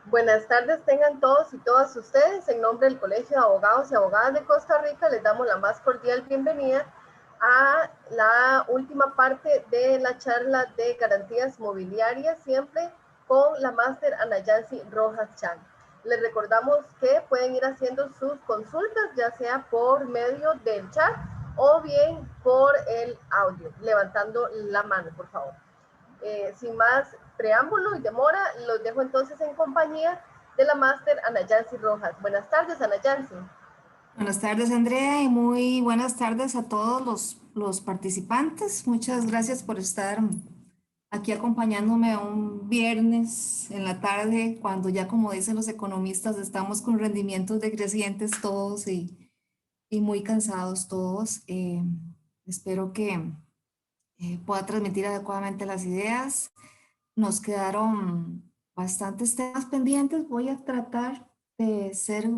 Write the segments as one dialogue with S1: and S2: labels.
S1: Buenas tardes tengan todos y todas ustedes. En nombre del Colegio de Abogados y Abogadas de Costa Rica, les damos la más cordial bienvenida a la última parte de la charla de garantías mobiliarias, siempre con la máster Ana Yancy Rojas Chan. Les recordamos que pueden ir haciendo sus consultas, ya sea por medio del chat o bien por el audio, levantando la mano, por favor. Sin más preámbulo y demora, los dejo entonces en compañía de la máster Ana Yancy Rojas. Buenas tardes, Ana Yancy.
S2: Buenas tardes, Andrea, y muy buenas tardes a todos los participantes. Muchas gracias por estar aquí acompañándome un viernes en la tarde, cuando ya, como dicen los economistas, estamos con rendimientos decrecientes todos y muy cansados todos. Espero que pueda transmitir adecuadamente las ideas. Nos quedaron bastantes temas pendientes. Voy a tratar de ser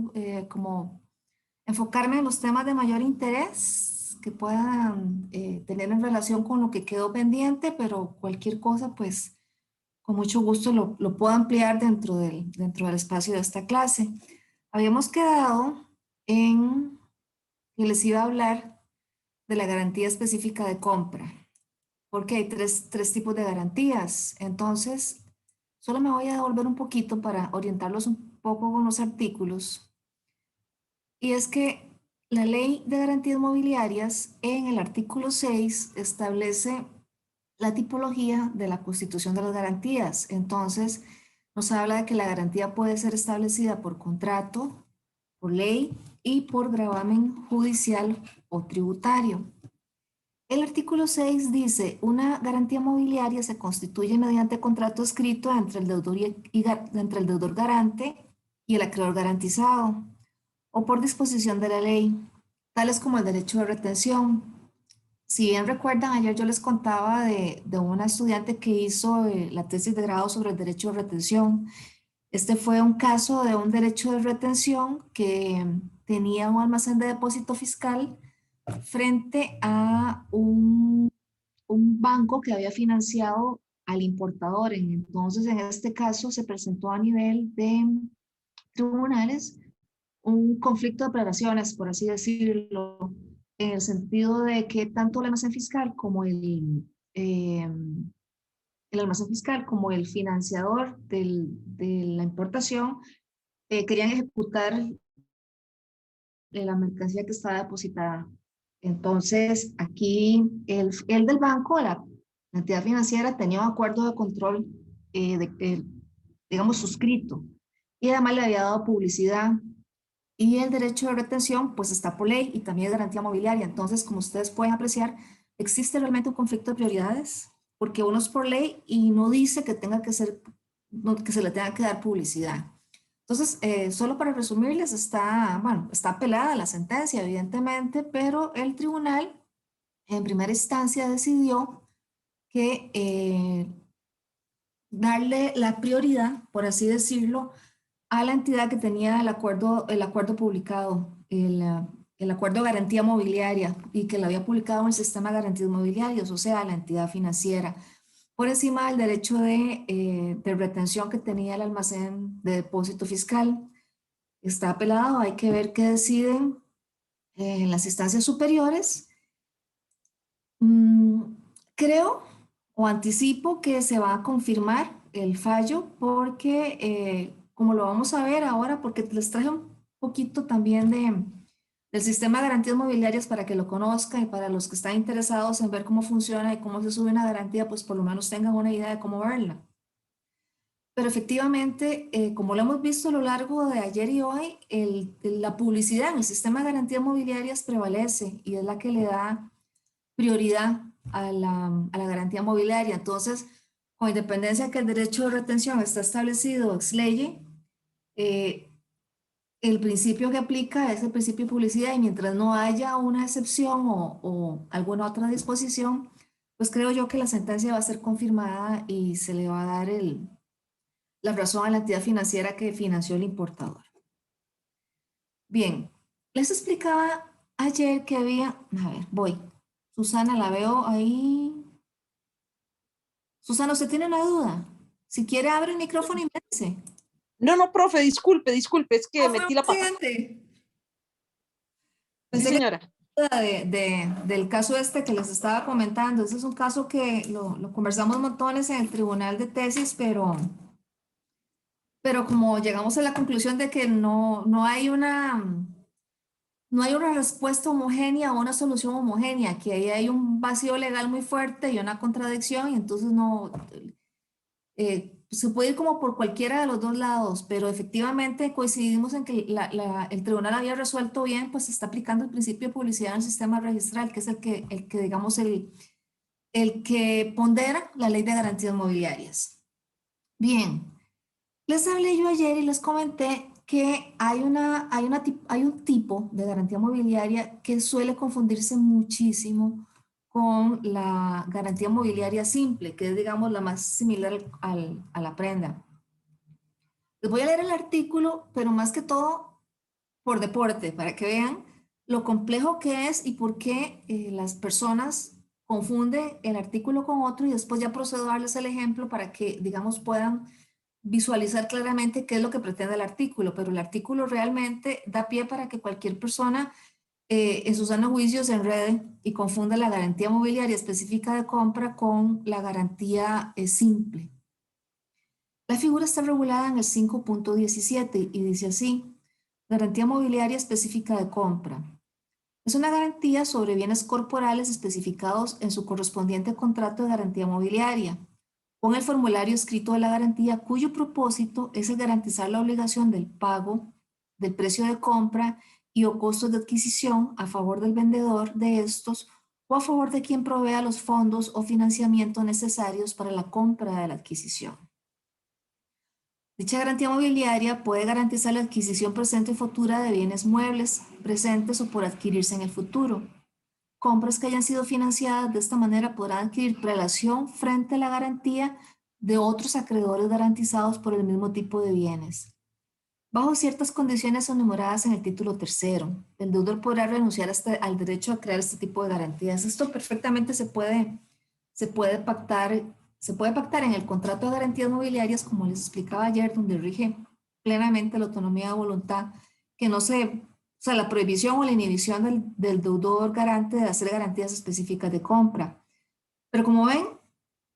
S2: como enfocarme en los temas de mayor interés que puedan tener en relación con lo que quedó pendiente, pero cualquier cosa, pues con mucho gusto lo puedo ampliar dentro del espacio de esta clase. Habíamos quedado en que les iba a hablar de la garantía específica de compra, porque hay tres tipos de garantías. Entonces, solo me voy a devolver un poquito para orientarlos un poco con los artículos. Y es que la Ley de Garantías Mobiliarias en el artículo 6 establece la tipología de la constitución de las garantías. Entonces, nos habla de que la garantía puede ser establecida por contrato, por ley y por gravamen judicial o tributario. El artículo 6 dice, una garantía mobiliaria se constituye mediante contrato escrito entre el deudor, entre el deudor garante y el acreedor garantizado, o por disposición de la ley, tales como el derecho de retención. Si bien recuerdan, ayer yo les contaba de una estudiante que hizo la tesis de grado sobre el derecho de retención. Este fue un caso de un derecho de retención que tenía un almacén de depósito fiscal frente a un banco que había financiado al importador. Entonces, en este caso se presentó a nivel de tribunales un conflicto de operaciones, por así decirlo, en el sentido de que tanto el almacén fiscal como el almacén fiscal como el financiador de la importación querían ejecutar la mercancía que estaba depositada. Entonces, aquí el del banco, la entidad financiera, tenía un acuerdo de control, digamos, suscrito, y además le había dado publicidad. Y el derecho de retención, pues está por ley y también es garantía mobiliaria. Entonces, como ustedes pueden apreciar, existe realmente un conflicto de prioridades, porque uno es por ley y no dice que tenga que ser, que se le tenga que dar publicidad. Entonces, solo para resumirles, bueno, está apelada la sentencia, evidentemente, pero el tribunal en primera instancia decidió que darle la prioridad, por así decirlo, a la entidad que tenía el acuerdo publicado, el acuerdo de garantía mobiliaria y que lo había publicado en el sistema de garantías mobiliarias, o sea, la entidad financiera, por encima del derecho de retención que tenía el almacén de depósito fiscal. Está apelado, hay que ver qué deciden en las instancias superiores. Mm, creo o anticipo que se va a confirmar el fallo porque, como lo vamos a ver ahora, porque les traje un poquito también del sistema de garantías mobiliarias para que lo conozcan y para los que están interesados en ver cómo funciona y cómo se sube una garantía, pues por lo menos tengan una idea de cómo verla. Pero efectivamente, como lo hemos visto a lo largo de ayer y hoy, la publicidad en el sistema de garantías mobiliarias prevalece y es la que le da prioridad a la garantía mobiliaria. Entonces, con independencia de que el derecho de retención está establecido ex ley, eh, el principio que aplica es el principio de publicidad y mientras no haya una excepción o alguna otra disposición, pues creo yo que la sentencia va a ser confirmada y se le va a dar la razón a la entidad financiera que financió el importador. Bien, les explicaba ayer que había, a ver, voy. Susana, la veo ahí. Susana, ¿usted tiene una duda? Si quiere, abre el micrófono y me dice.
S3: No, profe, disculpe, es que metí la pata.
S2: Pensé
S3: Sí, señora.
S2: del caso este que les estaba comentando. Ese es un caso que lo conversamos montones en el tribunal de tesis, pero como llegamos a la conclusión de que no hay no hay una respuesta homogénea o una solución homogénea, que ahí hay un vacío legal muy fuerte y una contradicción, y entonces se puede ir como por cualquiera de los dos lados, pero efectivamente coincidimos en que el tribunal había resuelto bien, pues se está aplicando el principio de publicidad en el sistema registral, que es el que digamos, el que pondera la ley de garantías mobiliarias. Bien, les hablé yo ayer y les comenté que hay un tipo de garantía mobiliaria que suele confundirse muchísimo con la garantía mobiliaria simple, que es, digamos, la más similar a la prenda. Les voy a leer el artículo, pero más que todo por deporte, para que vean lo complejo que es y por qué las personas confunden el artículo con otro, y después ya procedo a darles el ejemplo para que, digamos, puedan visualizar claramente qué es lo que pretende el artículo, pero el artículo realmente da pie para que cualquier persona en su sano juicio se enrede y confunda la garantía mobiliaria específica de compra con la garantía simple. La figura está regulada en el 5.17 y dice así: garantía mobiliaria específica de compra. Es una garantía sobre bienes corporales especificados en su correspondiente contrato de garantía mobiliaria, con el formulario escrito de la garantía, cuyo propósito es el garantizar la obligación del pago del precio de compra y o costos de adquisición a favor del vendedor de estos o a favor de quien provea los fondos o financiamiento necesarios para la compra de la adquisición. Dicha garantía mobiliaria puede garantizar la adquisición presente y futura de bienes muebles, presentes o por adquirirse en el futuro. Compras que hayan sido financiadas de esta manera podrán adquirir prelación frente a la garantía de otros acreedores garantizados por el mismo tipo de bienes. Bajo ciertas condiciones enumeradas en el título tercero, el deudor podrá renunciar al derecho a crear este tipo de garantías. Esto perfectamente se puede pactar en el contrato de garantías mobiliarias, como les explicaba ayer, donde rige plenamente la autonomía de voluntad, que no se, o sea, la prohibición o la inhibición del deudor garante de hacer garantías específicas de compra. Pero como ven,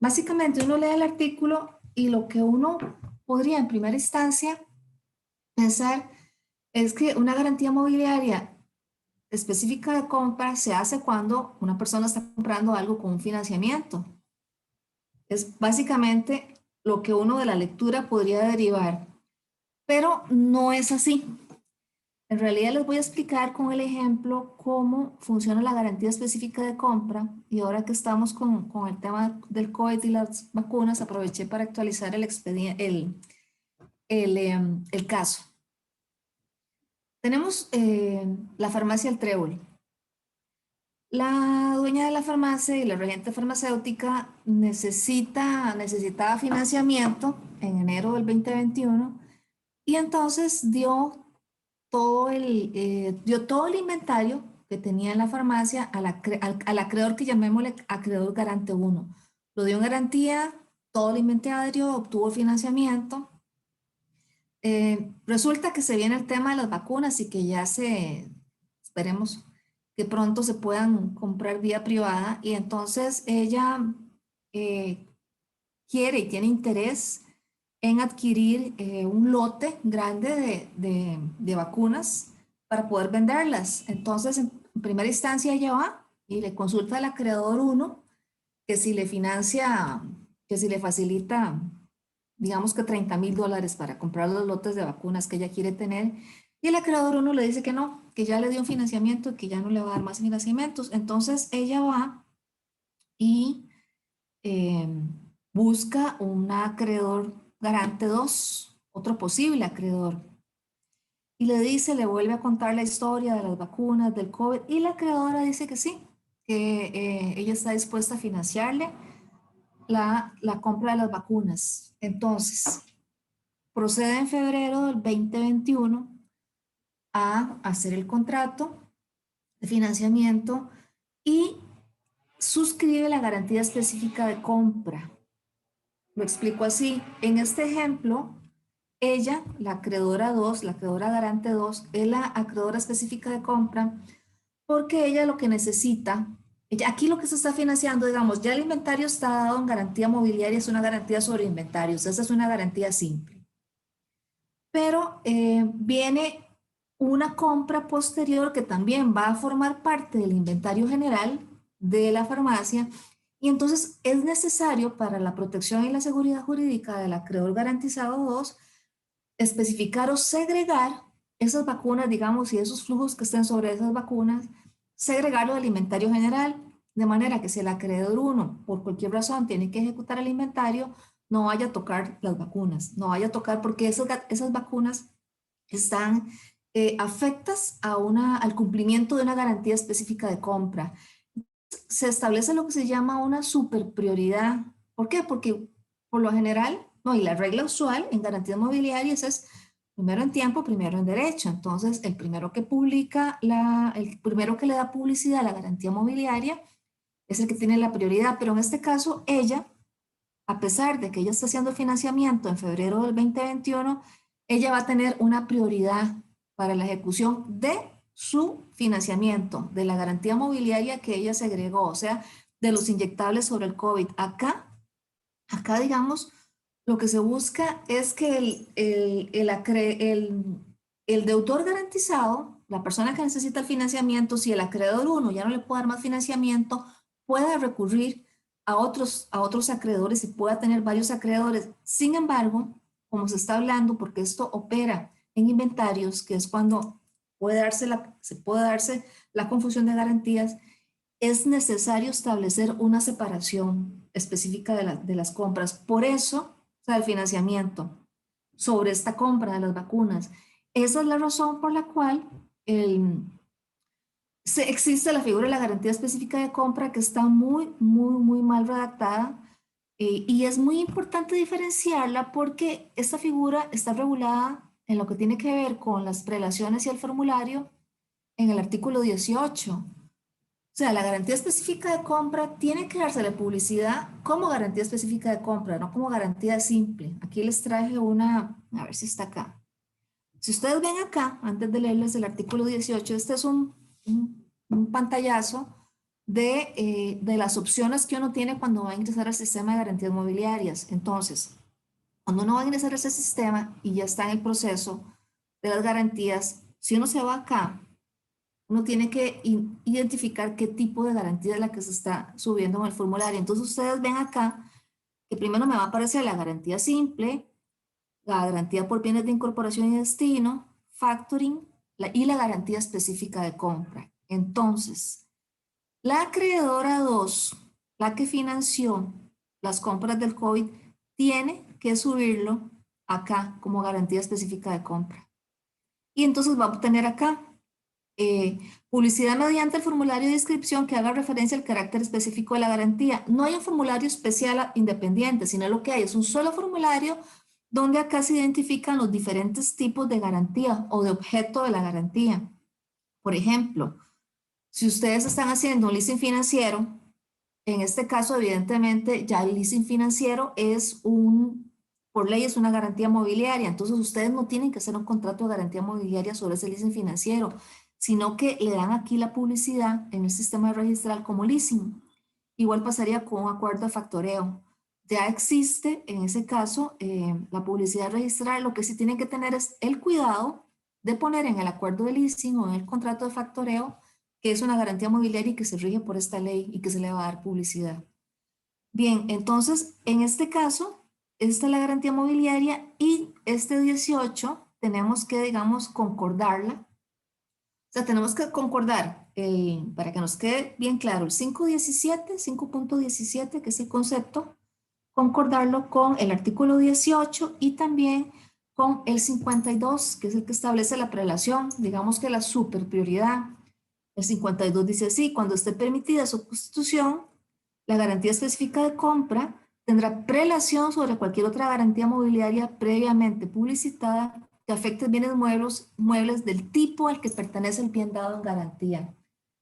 S2: básicamente uno lee el artículo y lo que uno podría en primera instancia pensar es que una garantía mobiliaria específica de compra se hace cuando una persona está comprando algo con un financiamiento. Es básicamente lo que uno de la lectura podría derivar, pero no es así. En realidad les voy a explicar con el ejemplo cómo funciona la garantía específica de compra, y ahora que estamos con el tema del COVID y las vacunas, aproveché para actualizar el caso. Tenemos la farmacia El Trébol. La dueña de la farmacia y la regente farmacéutica necesitaba financiamiento en enero del 2021, y entonces dio todo el inventario que tenía en la farmacia al acreedor, que llamémosle acreedor garante 1. Lo dio en garantía, todo el inventario, obtuvo financiamiento. Resulta que se viene el tema de las vacunas y que esperemos que pronto se puedan comprar vía privada, y entonces ella quiere y tiene interés en adquirir un lote grande de vacunas para poder venderlas. Entonces, en primera instancia ella va y le consulta al acreedor 1 que si le financia, que si le facilita, digamos que $30,000 para comprar los lotes de vacunas que ella quiere tener, y el acreedor 1 le dice que no, que ya le dio un financiamiento y que ya no le va a dar más financiamientos. Entonces ella va y busca un acreedor garante 2, otro posible acreedor, y le vuelve a contar la historia de las vacunas, del COVID, y la acreedora dice que sí, que ella está dispuesta a financiarle la compra de las vacunas. Entonces, procede en febrero del 2021 a hacer el contrato de financiamiento y suscribe la garantía específica de compra. Lo explico así. En este ejemplo, ella, la acreedora 2, la acreedora garante 2, es la acreedora específica de compra porque ella lo que necesita, aquí lo que se está financiando, digamos, ya el inventario está dado en garantía mobiliaria, es una garantía sobre inventarios, esa es una garantía simple. Pero viene una compra posterior que también va a formar parte del inventario general de la farmacia y entonces es necesario para la protección y la seguridad jurídica del acreedor garantizado 2 especificar o segregar esas vacunas, digamos, y esos flujos que estén sobre esas vacunas, segregarlo del inventario general, de manera que si el acreedor 1 por cualquier razón tiene que ejecutar el inventario, no vaya a tocar las vacunas, no vaya a tocar porque esas vacunas están afectas al cumplimiento de una garantía específica de compra. Se establece lo que se llama una superprioridad. ¿Por qué? Porque por lo general, no, y la regla usual en garantías mobiliarias es primero en tiempo, primero en derecho. Entonces, el primero que publica, el primero que le da publicidad a la garantía mobiliaria es el que tiene la prioridad. Pero en este caso, ella, a pesar de que ella está haciendo financiamiento en febrero del 2021, ella va a tener una prioridad para la ejecución de su financiamiento, de la garantía mobiliaria que ella segregó, o sea, de los inyectables sobre el COVID. Acá digamos, lo que se busca es que el deudor garantizado, la persona que necesita el financiamiento, si el acreedor 1 ya no le puede dar más financiamiento, pueda recurrir a otros acreedores y pueda tener varios acreedores. Sin embargo, como se está hablando, porque esto opera en inventarios, que es cuando se puede darse la confusión de garantías, es necesario establecer una separación específica de las compras. Por eso, o sea, el financiamiento sobre esta compra de las vacunas. Esa es la razón por la cual existe la figura de la garantía específica de compra que está muy mal redactada y es muy importante diferenciarla porque esta figura está regulada en lo que tiene que ver con las prelaciones y el formulario en el artículo 18. O sea, la garantía específica de compra tiene que darse la publicidad como garantía específica de compra, no como garantía simple. Aquí les traje una, a ver si está acá. Si ustedes ven acá, antes de leerles el artículo 18, este es un pantallazo de las opciones que uno tiene cuando va a ingresar al sistema de garantías mobiliarias. Entonces, cuando uno va a ingresar a ese sistema y ya está en el proceso de las garantías, si uno se va acá, uno tiene que identificar qué tipo de garantía es la que se está subiendo en el formulario. Entonces ustedes ven acá que primero me va a aparecer la garantía simple, la garantía por bienes de incorporación y destino, factoring y la garantía específica de compra. Entonces, la acreedora 2, la que financió las compras del COVID, tiene que subirlo acá como garantía específica de compra. Y entonces va a obtener acá publicidad mediante el formulario de inscripción que haga referencia al carácter específico de la garantía. No hay un formulario especial independiente, sino lo que hay es un solo formulario donde acá se identifican los diferentes tipos de garantía o de objeto de la garantía. Por ejemplo, si ustedes están haciendo un leasing financiero, en este caso, evidentemente, ya el leasing financiero por ley es una garantía mobiliaria, entonces ustedes no tienen que hacer un contrato de garantía mobiliaria sobre ese leasing financiero, sino que le dan aquí la publicidad en el sistema registral como leasing. Igual pasaría con un acuerdo de factoreo. Ya existe en ese caso la publicidad registral, lo que sí tienen que tener es el cuidado de poner en el acuerdo de leasing o en el contrato de factoreo que es una garantía mobiliaria y que se rige por esta ley y que se le va a dar publicidad. Bien, entonces, en este caso, esta es la garantía mobiliaria y este 18 tenemos que, digamos, concordarla. O sea, tenemos que concordar, para que nos quede bien claro, el 5.17, que es el concepto, concordarlo con el artículo 18 y también con el 52, que es el que establece la prelación, digamos que la superprioridad. El 52 dice así, cuando esté permitida su constitución, la garantía específica de compra tendrá prelación sobre cualquier otra garantía mobiliaria previamente publicitada que afecte bienes muebles del tipo al que pertenece el bien dado en garantía.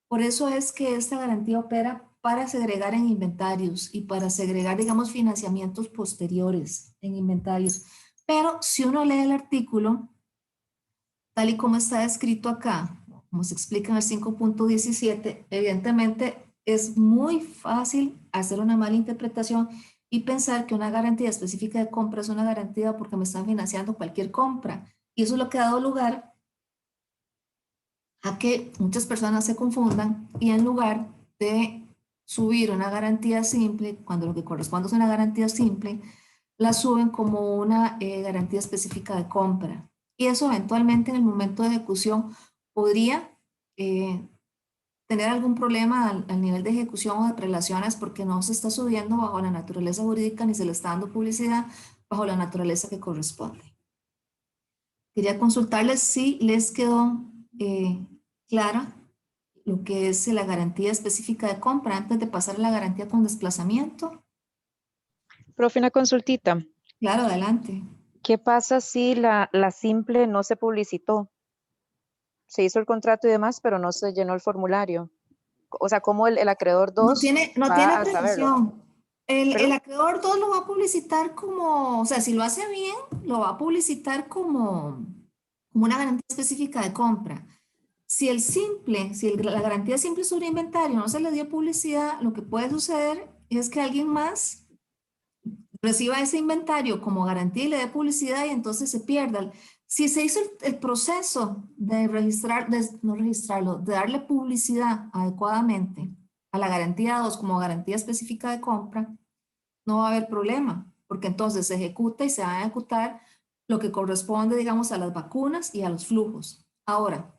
S2: Por eso es que esta garantía opera para segregar en inventarios y para segregar, digamos, financiamientos posteriores en inventarios. Pero si uno lee el artículo, tal y como está escrito acá, como se explica en el 5.17, evidentemente es muy fácil hacer una mala interpretación y pensar que una garantía específica de compra es una garantía porque me están financiando cualquier compra. Y eso es lo que ha dado lugar a que muchas personas se confundan y en lugar de subir una garantía simple, cuando lo que corresponde es una garantía simple, la suben como una garantía específica de compra. Y eso eventualmente en el momento de ejecución podría tener algún problema al nivel de ejecución o de prelaciones porque no se está subiendo bajo la naturaleza jurídica ni se le está dando publicidad bajo la naturaleza que corresponde. Quería consultarles si les quedó clara lo que es la garantía específica de compra antes de pasar a la garantía con desplazamiento.
S3: Profe, una consultita.
S2: Claro, adelante.
S3: ¿Qué pasa si la simple no se publicitó? Se hizo el contrato y demás, pero no se llenó el formulario. O sea, ¿cómo el acreedor
S2: No
S3: 2
S2: no
S3: va
S2: tiene
S3: a saberlo?
S2: prelación. El
S3: ¿Perdón?
S2: acreedor 2 lo va a publicitar como, o sea, si lo hace bien, lo va a publicitar como una garantía específica de compra. Si el simple, si la garantía simple sobre inventario no se le dio publicidad, lo que puede suceder es que alguien más reciba ese inventario como garantía y le dé publicidad y entonces se pierda. Si se hizo el proceso de registrar, no registrarlo, de darle publicidad adecuadamente a la garantía 2 como garantía específica de compra, no va a haber problema, porque entonces se ejecuta y se va a ejecutar lo que corresponde, digamos, a las vacunas y a los flujos. Ahora,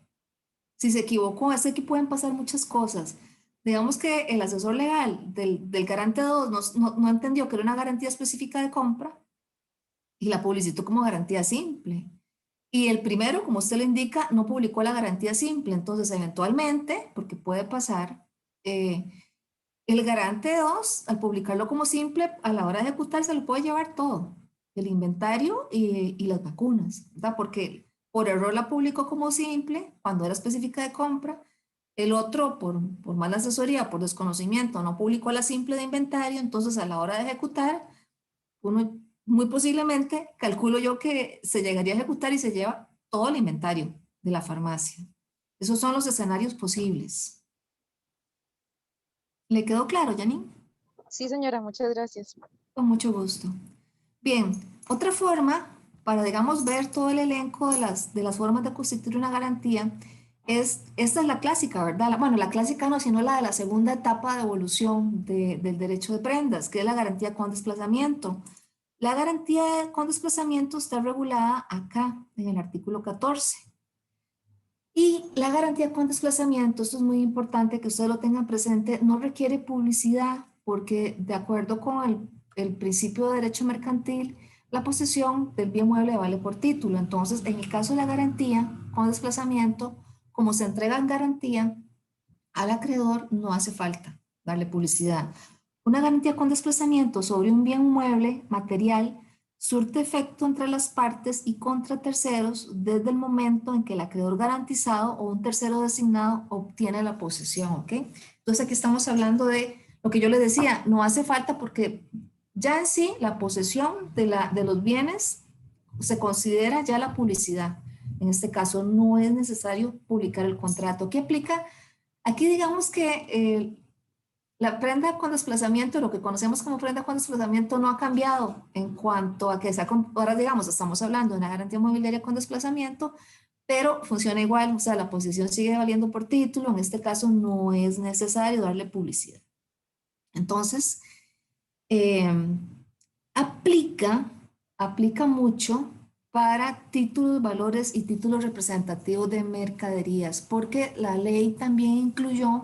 S2: si se equivocó, es que aquí pueden pasar muchas cosas. Digamos que el asesor legal del garante 2 no entendió que era una garantía específica de compra y la publicitó como garantía simple. Y el primero, como usted le indica, no publicó la garantía simple. Entonces, eventualmente, porque puede pasar, eh, el garante 2 al publicarlo como simple, a la hora de ejecutar, se lo puede llevar todo, el inventario y las vacunas, ¿verdad? Porque por error la publicó como simple, cuando era específica de compra, el otro, por mala asesoría, por desconocimiento, no publicó la simple de inventario, entonces a la hora de ejecutar, uno muy posiblemente, calculo yo que se llegaría a ejecutar y se lleva todo el inventario de la farmacia. Esos son los escenarios posibles. ¿Le quedó claro, Janine?
S3: Sí, señora, muchas gracias.
S2: Con mucho gusto. Bien, otra forma para, digamos, ver todo el elenco de las formas de constituir una garantía esta es la clásica, ¿verdad? Bueno, la clásica no, sino la de la segunda etapa de evolución del derecho de prendas, que es la garantía con desplazamiento. La garantía con desplazamiento está regulada acá, en el artículo 14. Y la garantía con desplazamiento, esto es muy importante que ustedes lo tengan presente, no requiere publicidad porque de acuerdo con el principio de derecho mercantil, la posesión del bien mueble vale por título. Entonces, en el caso de la garantía con desplazamiento, como se entrega en garantía al acreedor, no hace falta darle publicidad. Una garantía con desplazamiento sobre un bien mueble material surte efecto entre las partes y contra terceros desde el momento en que el acreedor garantizado o un tercero designado obtiene la posesión, ¿ok? Entonces aquí estamos hablando de lo que yo les decía, no hace falta porque ya en sí la posesión de los bienes se considera ya la publicidad. En este caso no es necesario publicar el contrato. ¿Qué aplica? Aquí digamos que la prenda con desplazamiento, lo que conocemos como prenda con desplazamiento no ha cambiado en cuanto a que ahora digamos, estamos hablando de una garantía mobiliaria con desplazamiento, pero funciona igual, o sea, la posesión sigue valiendo por título, en este caso no es necesario darle publicidad. Entonces, eh, aplica mucho para títulos, valores y títulos representativos de mercaderías, porque la ley también incluyó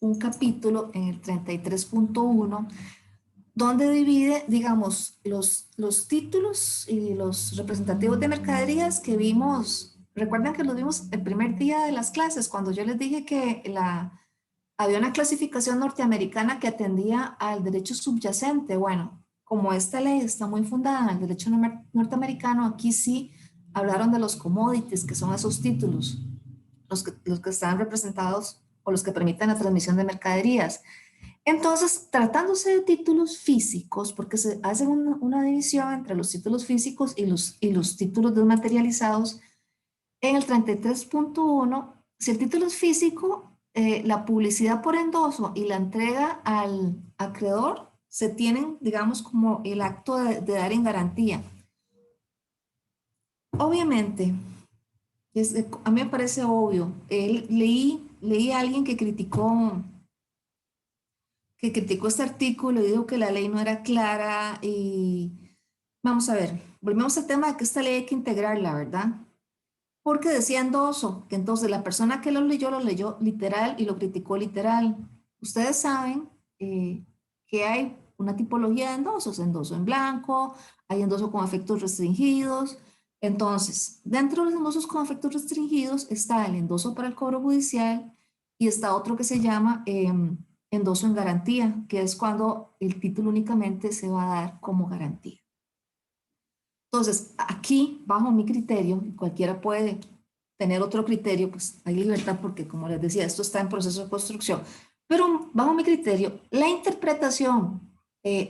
S2: un capítulo en el 33.1 donde divide, digamos, los títulos y los representativos de mercaderías que vimos. Recuerdan que los vimos el primer día de las clases, cuando yo les dije que había una clasificación norteamericana que atendía al derecho subyacente. Bueno, como esta ley está muy fundada en el derecho norteamericano, aquí sí hablaron de los commodities, que son esos títulos, los que están representados o los que permiten la transmisión de mercaderías. Entonces, tratándose de títulos físicos, porque se hace una división entre los títulos físicos y los títulos desmaterializados, en el 33.1, si el título es físico, la publicidad por endoso y la entrega al acreedor se tienen, digamos, como el acto de dar en garantía. Obviamente, a mí me parece obvio. Leí a alguien que criticó este artículo y dijo que la ley no era clara y vamos a ver, volvemos al tema de que esta ley hay que integrarla, ¿verdad? Porque decía endoso, que entonces la persona que lo leyó literal y lo criticó literal. Ustedes saben que hay una tipología de endosos, endoso en blanco, hay endoso con efectos restringidos. Entonces, dentro de los endosos con efectos restringidos está el endoso para el cobro judicial y está otro que se llama endoso en garantía, que es cuando el título únicamente se va a dar como garantía. Entonces, aquí, bajo mi criterio, cualquiera puede tener otro criterio, pues hay libertad porque, como les decía, esto está en proceso de construcción, pero bajo mi criterio, la interpretación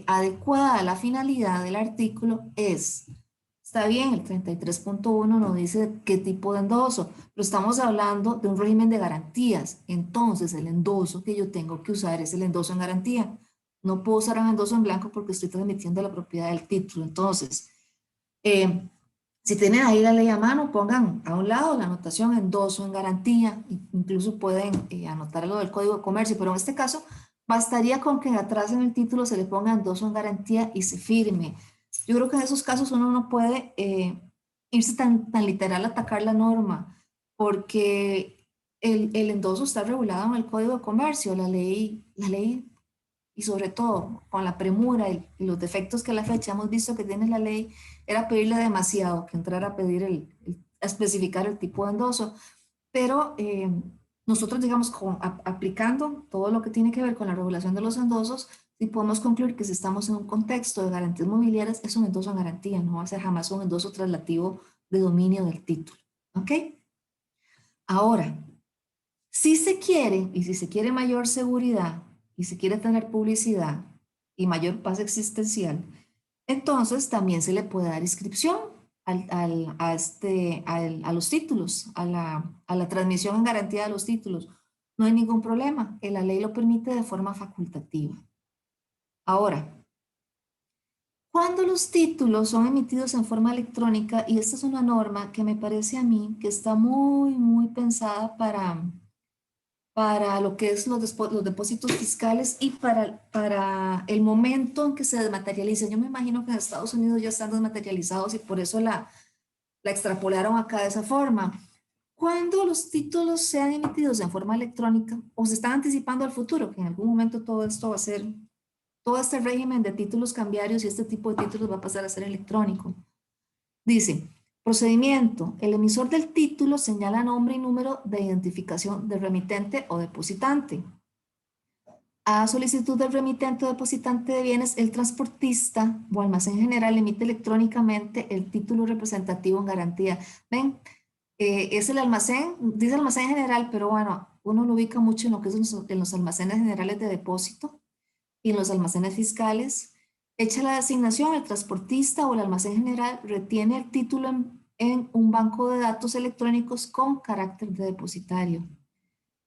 S2: adecuada a la finalidad del artículo está bien, el 33.1 no dice qué tipo de endoso, pero estamos hablando de un régimen de garantías, entonces el endoso que yo tengo que usar es el endoso en garantía. No puedo usar un endoso en blanco porque estoy transmitiendo la propiedad del título, entonces... si tienen ahí la ley a mano, pongan a un lado la anotación endoso en garantía, incluso pueden anotar lo del Código de Comercio, pero en este caso bastaría con que atrás en el título se le ponga endoso en garantía y se firme. Yo creo que en esos casos uno no puede irse tan literal a atacar la norma, porque el endoso está regulado en el Código de Comercio, la ley y sobre todo con la premura y los defectos que a la fecha hemos visto que tiene la ley, era pedirle demasiado que entrar a pedir a especificar el tipo de endoso. Pero nosotros, digamos, aplicando todo lo que tiene que ver con la regulación de los endosos, sí podemos concluir que si estamos en un contexto de garantías mobiliarias, es un endoso en garantía, no va a ser jamás un endoso traslativo de dominio del título. ¿Ok? Ahora, si se quiere, y si se quiere mayor seguridad, y se quiere tener publicidad y mayor paz existencial, entonces también se le puede dar inscripción a los títulos, a la transmisión en garantía de los títulos. No hay ningún problema, la ley lo permite de forma facultativa. Ahora, cuando los títulos son emitidos en forma electrónica, y esta es una norma que me parece a mí que está muy pensada para lo que es los depósitos fiscales y para el momento en que se desmaterializa. Yo me imagino que en Estados Unidos ya están desmaterializados y por eso la extrapolaron acá de esa forma. Cuando los títulos sean emitidos en forma electrónica o se están anticipando al futuro, que en algún momento todo esto va a ser, todo este régimen de títulos cambiarios y este tipo de títulos va a pasar a ser electrónico. Dice, procedimiento. El emisor del título señala nombre y número de identificación del remitente o depositante. A solicitud del remitente o depositante de bienes, el transportista o almacén general emite electrónicamente el título representativo en garantía. ¿Ven? Es el almacén, dice almacén general, pero bueno, uno lo ubica mucho en lo que es en los almacenes generales de depósito y en los almacenes fiscales. Hecha la designación, el transportista o el almacén general retiene el título en un banco de datos electrónicos con carácter de depositario.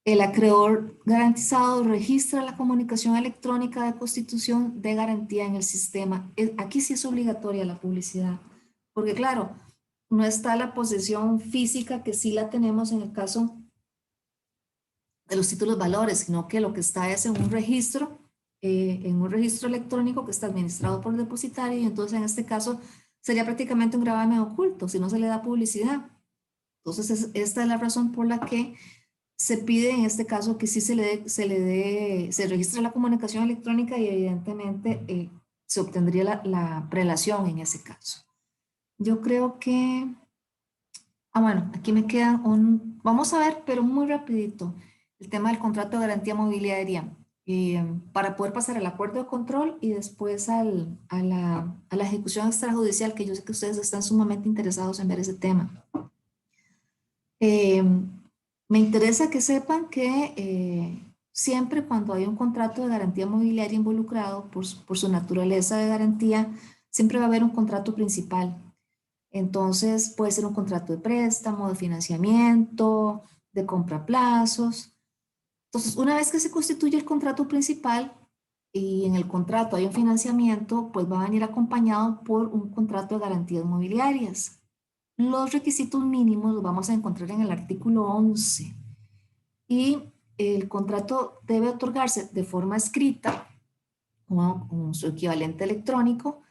S2: El acreedor garantizado registra la comunicación electrónica de constitución de garantía en el sistema. Aquí sí es obligatoria la publicidad, porque claro, no está la posesión física que sí la tenemos en el caso de los títulos valores, sino que lo que está es en un registro electrónico que está administrado por el depositario y entonces en este caso sería prácticamente un gravamen oculto si no se le da publicidad. Entonces esta es la razón por la que se pide en este caso que sí se registre la comunicación electrónica y evidentemente se obtendría la prelación en ese caso. Yo creo que, bueno, aquí me queda vamos a ver, pero muy rapidito, el tema del contrato de garantía mobiliaria. Para poder pasar al acuerdo de control y después a la ejecución extrajudicial, que yo sé que ustedes están sumamente interesados en ver ese tema. Me interesa que sepan que siempre cuando hay un contrato de garantía mobiliaria involucrado, por su naturaleza de garantía, siempre va a haber un contrato principal. Entonces puede ser un contrato de préstamo, de financiamiento, de compra a plazos. Entonces, una vez que se constituye el contrato principal y en el contrato hay un financiamiento, pues va a venir acompañado por un contrato de garantías mobiliarias. Los requisitos mínimos los vamos a encontrar en el artículo 11 y el contrato debe otorgarse de forma escrita con su equivalente electrónico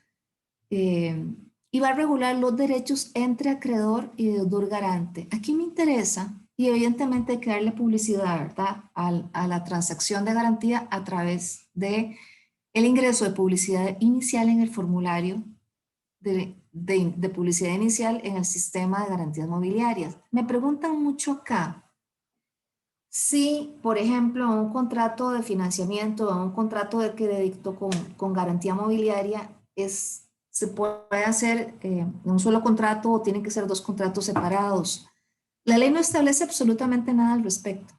S2: y va a regular los derechos entre acreedor y deudor garante. Aquí me interesa, y evidentemente hay que darle publicidad, ¿verdad?, a la transacción de garantía a través de el ingreso de publicidad inicial en el formulario de publicidad inicial en el sistema de garantías mobiliarias. Me preguntan mucho acá si, por ejemplo, un contrato de financiamiento o un contrato de crédito con garantía mobiliaria se puede hacer en un solo contrato o tienen que ser dos contratos separados. La ley no establece absolutamente nada al respecto.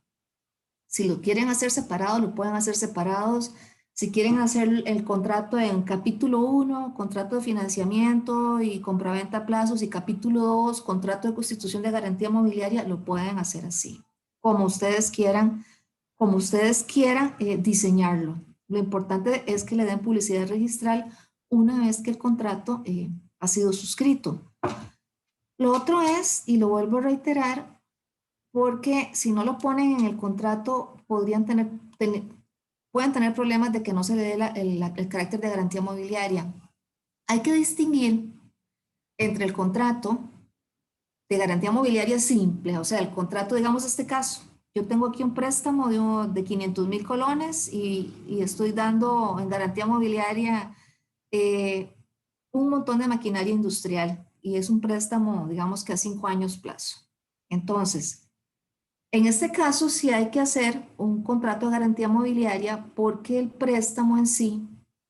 S2: Si lo quieren hacer separado, lo pueden hacer separados. Si quieren hacer el contrato en capítulo 1, contrato de financiamiento y compraventa a plazos, y capítulo 2, contrato de constitución de garantía mobiliaria, lo pueden hacer así, como ustedes quieran diseñarlo. Lo importante es que le den publicidad registral una vez que el contrato ha sido suscrito. Lo otro es, y lo vuelvo a reiterar, porque si no lo ponen en el contrato, pueden tener problemas de que no se le dé el carácter de garantía mobiliaria. Hay que distinguir entre el contrato de garantía mobiliaria simple, o sea, el contrato, digamos este caso, yo tengo aquí un préstamo de 500,000 colones y estoy dando en garantía mobiliaria un montón de maquinaria industrial y es un préstamo, digamos que a 5 años plazo. Entonces, en este caso sí hay que hacer un contrato de garantía mobiliaria porque el préstamo en sí,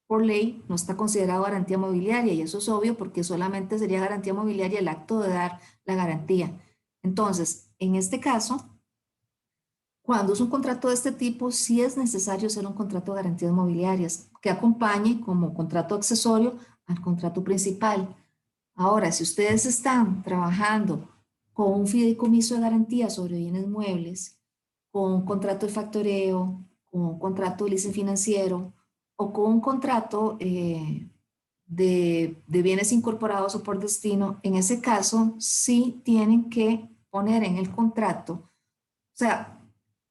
S2: por ley, no está considerado garantía mobiliaria y eso es obvio porque solamente sería garantía mobiliaria el acto de dar la garantía. Entonces, en este caso, cuando es un contrato de este tipo, sí es necesario hacer un contrato de garantías mobiliarias que acompañe como contrato accesorio al contrato principal. Ahora, si ustedes están trabajando con un fideicomiso de garantía sobre bienes muebles, con un contrato de factoreo, con un contrato de leasing financiero o con un contrato de bienes incorporados o por destino, en ese caso sí tienen que poner en el contrato, o sea,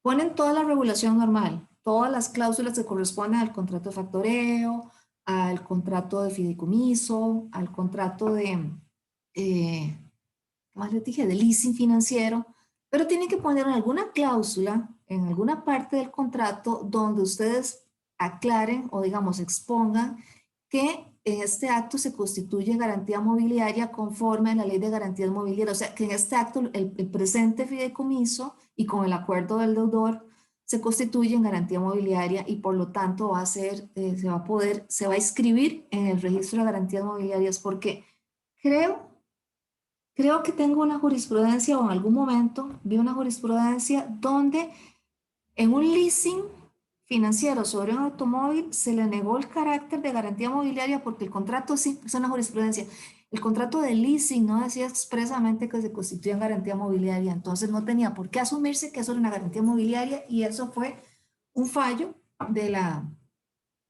S2: ponen toda la regulación normal, todas las cláusulas que corresponden al contrato de factoreo, al contrato de fideicomiso, al contrato eh, más les dije, de leasing financiero, pero tienen que poner alguna cláusula en alguna parte del contrato donde ustedes aclaren o digamos expongan que en este acto se constituye garantía mobiliaria conforme a la ley de garantías mobiliarias, o sea que en este acto el presente fideicomiso y con el acuerdo del deudor se constituye en garantía mobiliaria y por lo tanto va a ser, se va a inscribir en el registro de garantías mobiliarias porque creo que tengo una jurisprudencia o en algún momento vi una jurisprudencia donde en un leasing financiero sobre un automóvil se le negó el carácter de garantía mobiliaria porque el contrato, sí, es una jurisprudencia, el contrato de leasing no decía expresamente que se constituía en garantía mobiliaria, entonces no tenía por qué asumirse que eso era una garantía mobiliaria y eso fue un fallo de la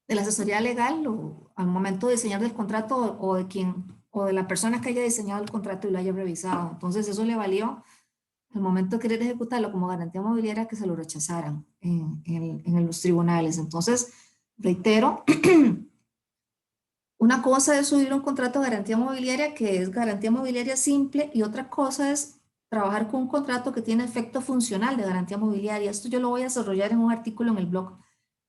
S2: asesoría legal o al momento de diseñar el contrato o de quien o de la persona que haya diseñado el contrato y lo haya revisado. Entonces eso le valió al momento de querer ejecutarlo como garantía mobiliaria que se lo rechazaran en los tribunales. Entonces, reitero, una cosa es subir un contrato de garantía mobiliaria que es garantía mobiliaria simple y otra cosa es trabajar con un contrato que tiene efecto funcional de garantía mobiliaria. Esto yo lo voy a desarrollar en un artículo en el blog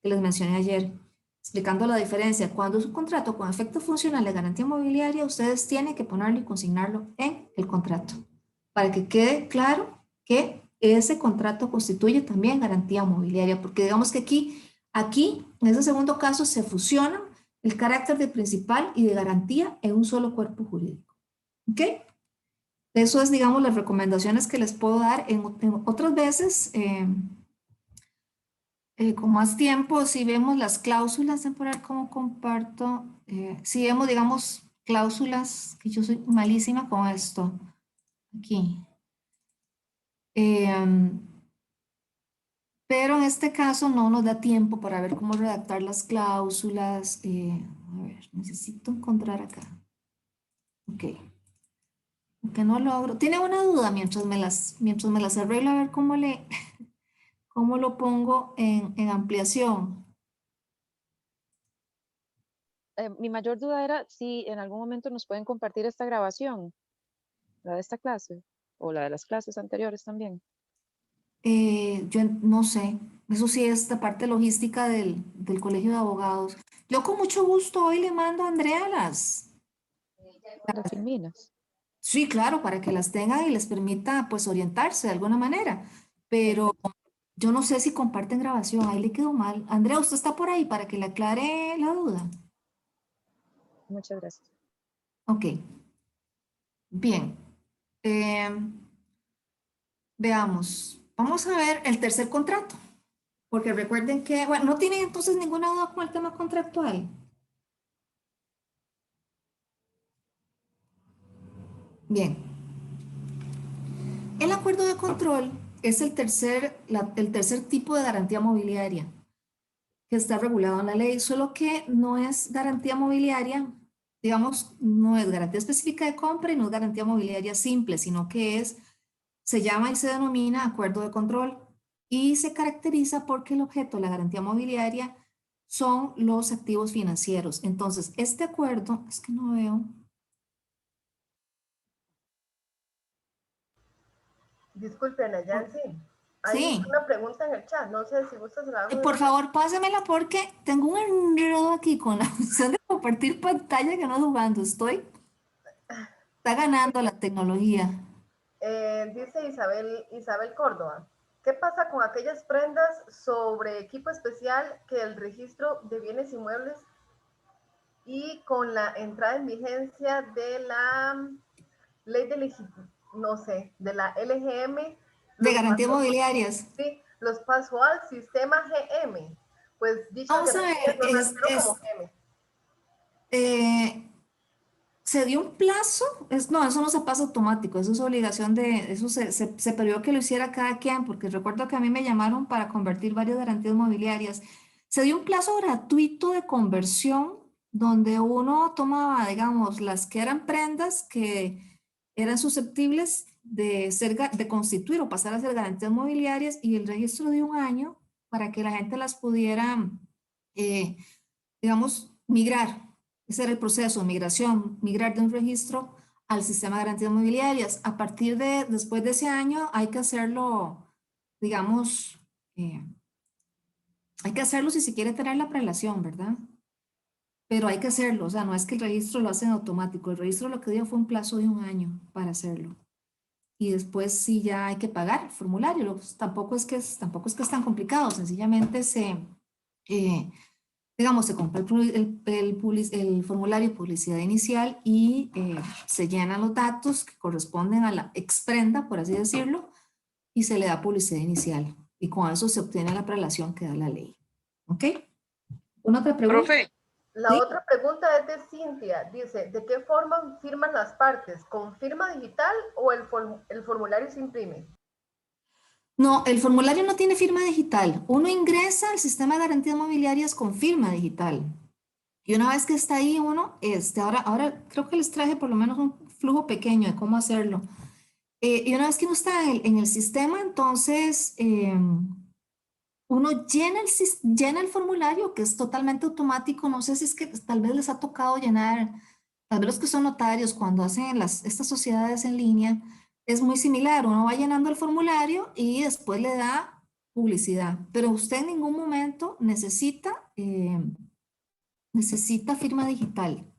S2: que les mencioné ayer, explicando la diferencia. Cuando es un contrato con efecto funcional de garantía mobiliaria, ustedes tienen que ponerlo y consignarlo en el contrato para que quede claro que ese contrato constituye también garantía mobiliaria, porque digamos que aquí, en ese segundo caso, se fusionan el carácter de principal y de garantía en un solo cuerpo jurídico. ¿Ok? Eso es, digamos, las recomendaciones que les puedo dar en otras veces. con más tiempo, si vemos las cláusulas, temporal cómo comparto, si vemos, digamos, cláusulas, que yo soy malísima con esto, aquí. Em, pero en este caso no nos da tiempo para ver cómo redactar las cláusulas. A ver, necesito encontrar acá. Ok. Que no logro. ¿Tiene una duda mientras me las arreglo a ver cómo lo pongo en ampliación?
S3: Mi mayor duda era si en algún momento nos pueden compartir esta grabación, la de esta clase, o la de las clases anteriores también.
S2: No sé. Eso sí es la parte logística del Colegio de Abogados. Yo con mucho gusto hoy le mando a Andrea
S3: Las filminas.
S2: Sí, claro, para que las tenga y les permita pues orientarse de alguna manera. Pero
S3: Perfecto.
S2: yo no sé si comparten grabación, ahí le quedó mal. Andrea, ¿usted está por ahí para que le aclare la duda?
S3: Muchas gracias.
S2: Ok, bien. Eh, veamos. Vamos a ver el tercer contrato, porque recuerden que, bueno, no tienen entonces ninguna duda con el tema contractual. Bien, el acuerdo de control es el tercer tipo de garantía mobiliaria que está regulado en la ley, solo que no es garantía mobiliaria, digamos, no es garantía específica de compra y no es garantía mobiliaria simple, sino que se llama y se denomina acuerdo de control y se caracteriza porque el objeto de la garantía mobiliaria son los activos financieros. Entonces, este acuerdo, es que no veo.
S1: Disculpe, Ana Yancy. Hay
S2: Sí,
S1: una pregunta en el chat. No sé si gusta se la hago de
S2: por
S1: una vez.
S2: favor, pásamela porque tengo un enredo aquí con la opción de compartir pantalla que no jugando. Está ganando la tecnología.
S1: Dice Isabel Córdoba. ¿Qué pasa con aquellas prendas sobre equipo especial que el registro de bienes inmuebles y con la entrada en vigencia de la ley de, no sé, de la LGM,
S2: De
S1: los
S2: garantías
S1: pasó,
S2: mobiliarias.
S1: sí, los pasó al sistema GM? Pues dichas
S2: Vamos a
S1: garantías
S2: ver,
S1: no nacieron como GM.
S2: eh, se dio un plazo, no, eso no se pasa automático, eso es obligación eso se pidió que lo hiciera cada quien, porque recuerdo que a mí me llamaron para convertir varias garantías mobiliarias. Se dio un plazo gratuito de conversión donde uno tomaba, digamos, las que eran prendas que eran susceptibles de constituir o pasar a ser garantías mobiliarias y el registro de un año para que la gente las pudiera, eh, digamos, migrar. Ese era el proceso de migración, migrar de un registro al sistema de garantías mobiliarias. A partir después de ese año, hay que hacerlo, digamos, hay que hacerlo si se quiere tener la prelación, ¿verdad? Pero hay que hacerlo, o sea, no es que el registro lo hacen automático. El registro lo que dio fue un plazo de un año para hacerlo. Y después sí ya hay que pagar el formulario. Tampoco es que es tan complicado, sencillamente eh, digamos, se compra el formulario de publicidad inicial y se llenan los datos que corresponden a la exprenda, por así decirlo, y se le da publicidad inicial. Y con eso se obtiene la prelación que da la ley. ¿Ok? ¿Una otra pregunta?
S4: Profe,
S1: La
S2: Sí.
S1: otra pregunta es de Cintia. Dice, ¿de qué forma firman las partes? ¿Con firma digital o el formulario se imprime?
S2: No, el formulario no tiene firma digital. Uno ingresa al sistema de garantías mobiliarias con firma digital. Y una vez que está ahí uno, ahora creo que les traje por lo menos un flujo pequeño de cómo hacerlo. Y una vez que uno está en el sistema, entonces uno llena el formulario que es totalmente automático. No sé si es que tal vez les ha tocado llenar, tal vez los que son notarios cuando hacen estas sociedades en línea, es muy similar. Uno va llenando el formulario y después le da publicidad, pero usted en ningún momento necesita firma digital.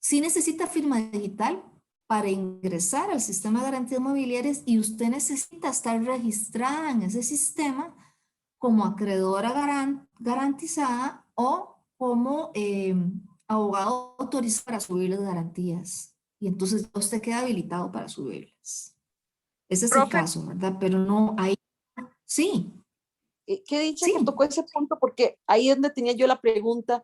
S2: Sí necesita firma digital para ingresar al sistema de garantías mobiliarias y usted necesita estar registrada en ese sistema como acreedora garantizada o como abogado autorizado para subir las garantías. Y entonces usted queda habilitado para subirlas. Ese es el
S4: profe,
S2: caso, ¿verdad? Pero no hay... Sí,
S4: qué dicha
S2: Sí.
S4: que tocó ese punto, porque ahí es donde tenía yo la pregunta,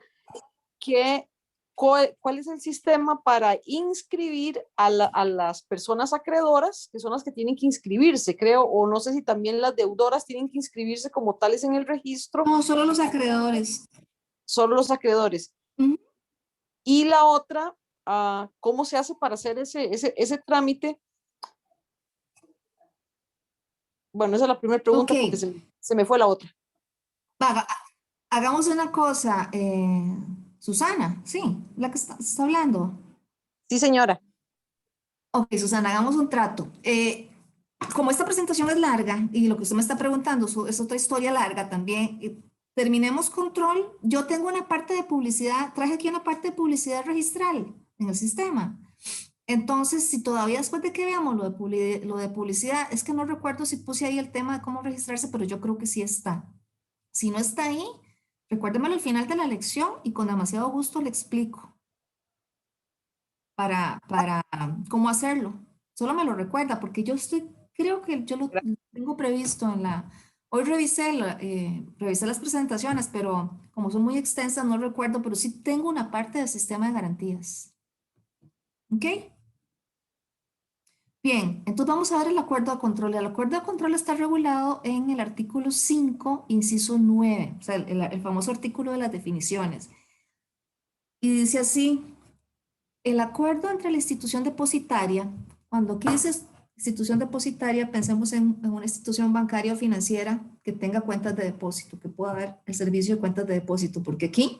S4: ¿cuál es el sistema para inscribir a las personas acreedoras, que son las que tienen que inscribirse, creo, o no sé si también las deudoras tienen que inscribirse como tales en el registro,
S2: No, solo los acreedores.
S4: solo los acreedores?
S2: Ujú.
S4: Y la otra, ¿cómo se hace para hacer ese trámite? Bueno, esa es la primera pregunta
S2: Ok,
S4: porque se me fue la otra.
S2: va, hagamos una cosa, Susana, sí, la que está hablando.
S4: Sí, señora.
S2: Ok, Susana, hagamos un trato. Como esta presentación es larga y lo que usted me está preguntando es otra historia larga también, terminemos control. Yo tengo una parte de publicidad, traje aquí una parte de publicidad registral en el sistema. Entonces, si todavía después de que veamos lo de publicidad, es que no recuerdo si puse ahí el tema de cómo registrarse, pero yo creo que sí está. Si no está ahí, recuérdemelo al final de la lección y con demasiado gusto le explico para cómo hacerlo. Solo me lo recuerda porque creo que yo lo tengo previsto en la... Hoy revisé las presentaciones, pero como son muy extensas no recuerdo, pero sí tengo una parte del sistema de garantías. ¿Ok? Bien, entonces vamos a ver el acuerdo de control. El acuerdo de control está regulado en el artículo 5, inciso 9, o sea, el famoso artículo de las definiciones. Y dice así, el acuerdo entre la institución depositaria, cuando aquí dice institución depositaria, pensemos en una institución bancaria o financiera que tenga cuentas de depósito, que pueda dar el servicio de cuentas de depósito, porque aquí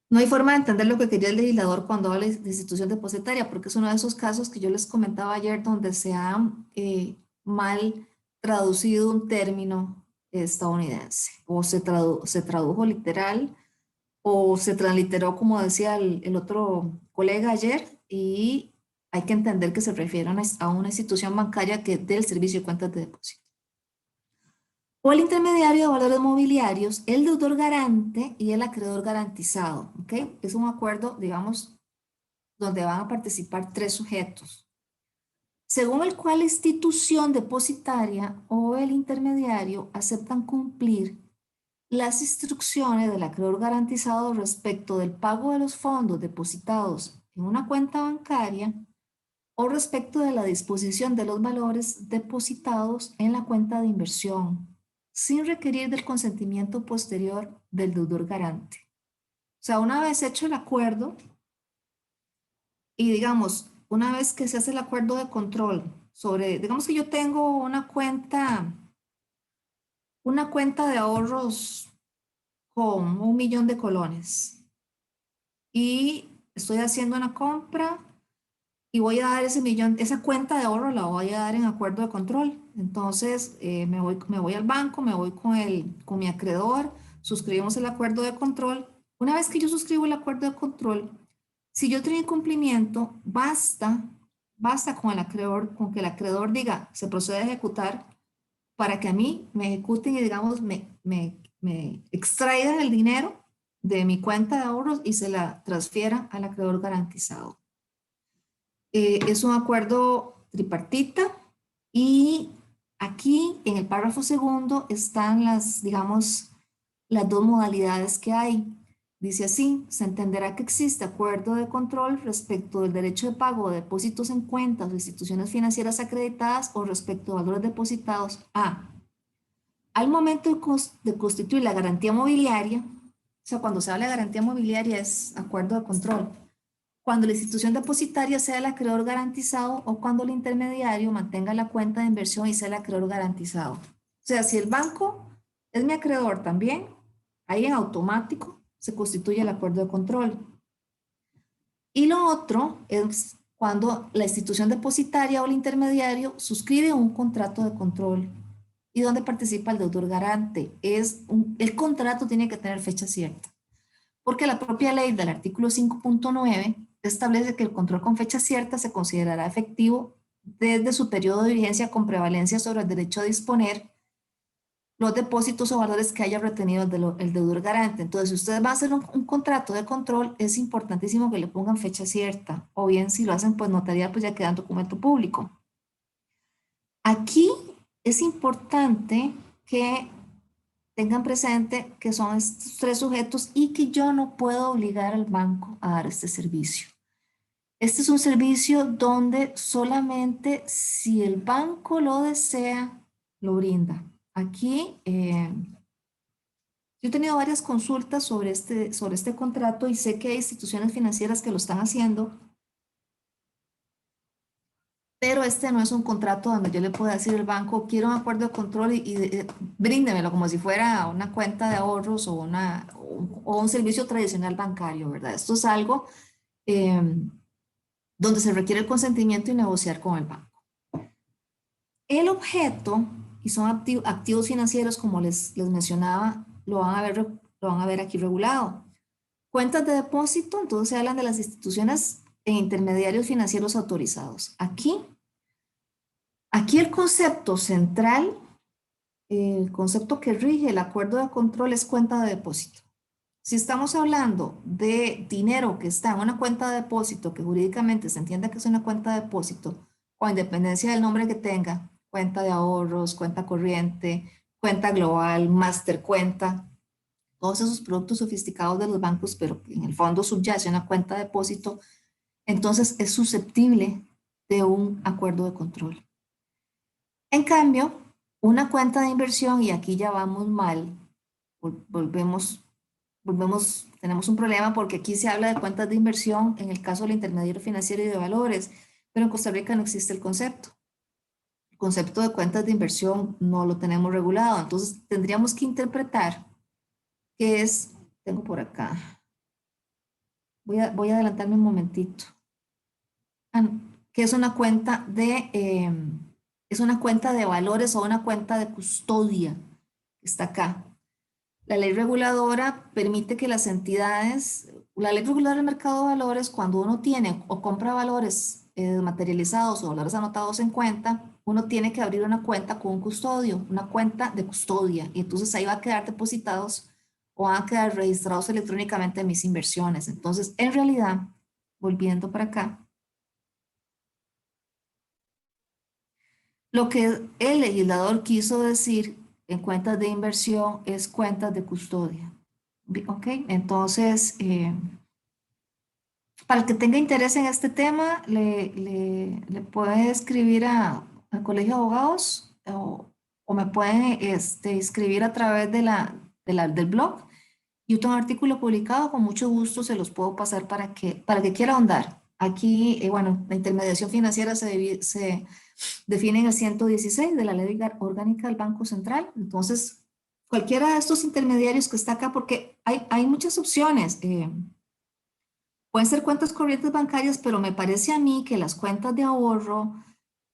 S2: no hay forma de entender lo que quería el legislador cuando habla de institución depositaria, porque es uno de esos casos que yo les comentaba ayer donde se ha mal traducido un término estadounidense, o se tradujo literal, o se transliteró, como decía el otro colega ayer, y hay que entender que se refiere a una institución bancaria que dé el servicio de cuentas de depósito. O el intermediario de valores mobiliarios, el deudor garante y el acreedor garantizado. ¿Ok? Es un acuerdo, digamos, donde van a participar tres sujetos, según el cual la institución depositaria o el intermediario aceptan cumplir las instrucciones del acreedor garantizado respecto del pago de los fondos depositados en una cuenta bancaria o respecto de la disposición de los valores depositados en la cuenta de inversión, sin requerir del consentimiento posterior del deudor garante. O sea, una vez hecho el acuerdo y digamos, una vez que se hace el acuerdo de control sobre, digamos que yo tengo una cuenta de ahorros con 1 millón de colones y estoy haciendo una compra y voy a dar ese millón, esa cuenta de ahorro la voy a dar en acuerdo de control. Entonces me voy al banco, me voy con mi acreedor, suscribimos el acuerdo de control. Una vez que yo suscribo el acuerdo de control, si yo tengo incumplimiento, basta con que el acreedor diga, se procede a ejecutar para que a mí me ejecuten y digamos me extraigan el dinero de mi cuenta de ahorros y se la transfieran al acreedor garantizado. Es un acuerdo tripartita y aquí en el párrafo segundo están digamos, las dos modalidades que hay. Dice así, se entenderá que existe acuerdo de control respecto del derecho de pago de depósitos en cuentas o instituciones financieras acreditadas o respecto a valores depositados al momento de constituir la garantía mobiliaria. O sea, cuando se habla de garantía mobiliaria es acuerdo de control. Cuando la institución depositaria sea el acreedor garantizado o cuando el intermediario mantenga la cuenta de inversión y sea el acreedor garantizado. O sea, si el banco es mi acreedor también, ahí en automático se constituye el acuerdo de control. Y lo otro es cuando la institución depositaria o el intermediario suscribe un contrato de control y donde participa el deudor garante. El contrato tiene que tener fecha cierta, porque la propia ley del artículo 5.9 establece que el control con fecha cierta se considerará efectivo desde su periodo de vigencia con prevalencia sobre el derecho a disponer los depósitos o valores que haya retenido el deudor garante. Entonces, si ustedes van a hacer un contrato de control, es importantísimo que le pongan fecha cierta, o bien si lo hacen pues notaría, pues ya queda en documento público. Aquí es importante que tengan presente que son estos 3 sujetos y que yo no puedo obligar al banco a dar este servicio. Este es un servicio donde solamente si el banco lo desea, lo brinda. Aquí yo he tenido varias consultas sobre este contrato y sé que hay instituciones financieras que lo están haciendo, pero este no es un contrato donde yo le pueda decir al banco, quiero un acuerdo de control y bríndemelo como si fuera una cuenta de ahorros o un servicio tradicional bancario, ¿verdad? Esto es algo donde se requiere el consentimiento y negociar con el banco. El objeto, y son activos financieros, como les mencionaba, lo van a ver aquí regulado. Cuentas de depósito, entonces se hablan de las instituciones e intermediarios financieros autorizados. Aquí el concepto central, el concepto que rige el acuerdo de control es cuenta de depósito. Si estamos hablando de dinero que está en una cuenta de depósito, que jurídicamente se entiende que es una cuenta de depósito, con independencia del nombre que tenga, cuenta de ahorros, cuenta corriente, cuenta global, master cuenta, todos esos productos sofisticados de los bancos, pero en el fondo subyace una cuenta de depósito, entonces es susceptible de un acuerdo de control. En cambio, una cuenta de inversión, y aquí ya vamos mal, tenemos un problema porque aquí se habla de cuentas de inversión en el caso del intermediario financiero y de valores, pero en Costa Rica no existe el concepto. El concepto de cuentas de inversión no lo tenemos regulado, entonces tendríamos que interpretar que es, tengo por acá, voy a adelantarme un momentito, que es una cuenta de valores o una cuenta de custodia, está acá. La ley reguladora permite que las entidades, la ley reguladora del mercado de valores, cuando uno tiene o compra valores materializados o valores anotados en cuenta, uno tiene que abrir una cuenta con un custodio, una cuenta de custodia, y entonces ahí va a quedar depositados o van a quedar registrados electrónicamente mis inversiones. Entonces, en realidad, volviendo para acá, lo que el legislador quiso decir en cuentas de inversión es cuentas de custodia. ¿Ok? Entonces, para el que tenga interés en este tema, le puede escribir al Colegio de Abogados o me pueden escribir a través del blog. Yo tengo un artículo publicado, con mucho gusto se los puedo pasar para que quiera ahondar. Aquí, bueno, la intermediación financiera se define en el 116 de la Ley Orgánica del Banco Central. Entonces, cualquiera de estos intermediarios que está acá, porque hay muchas opciones. Pueden ser cuentas corrientes bancarias, pero me parece a mí que las cuentas de ahorro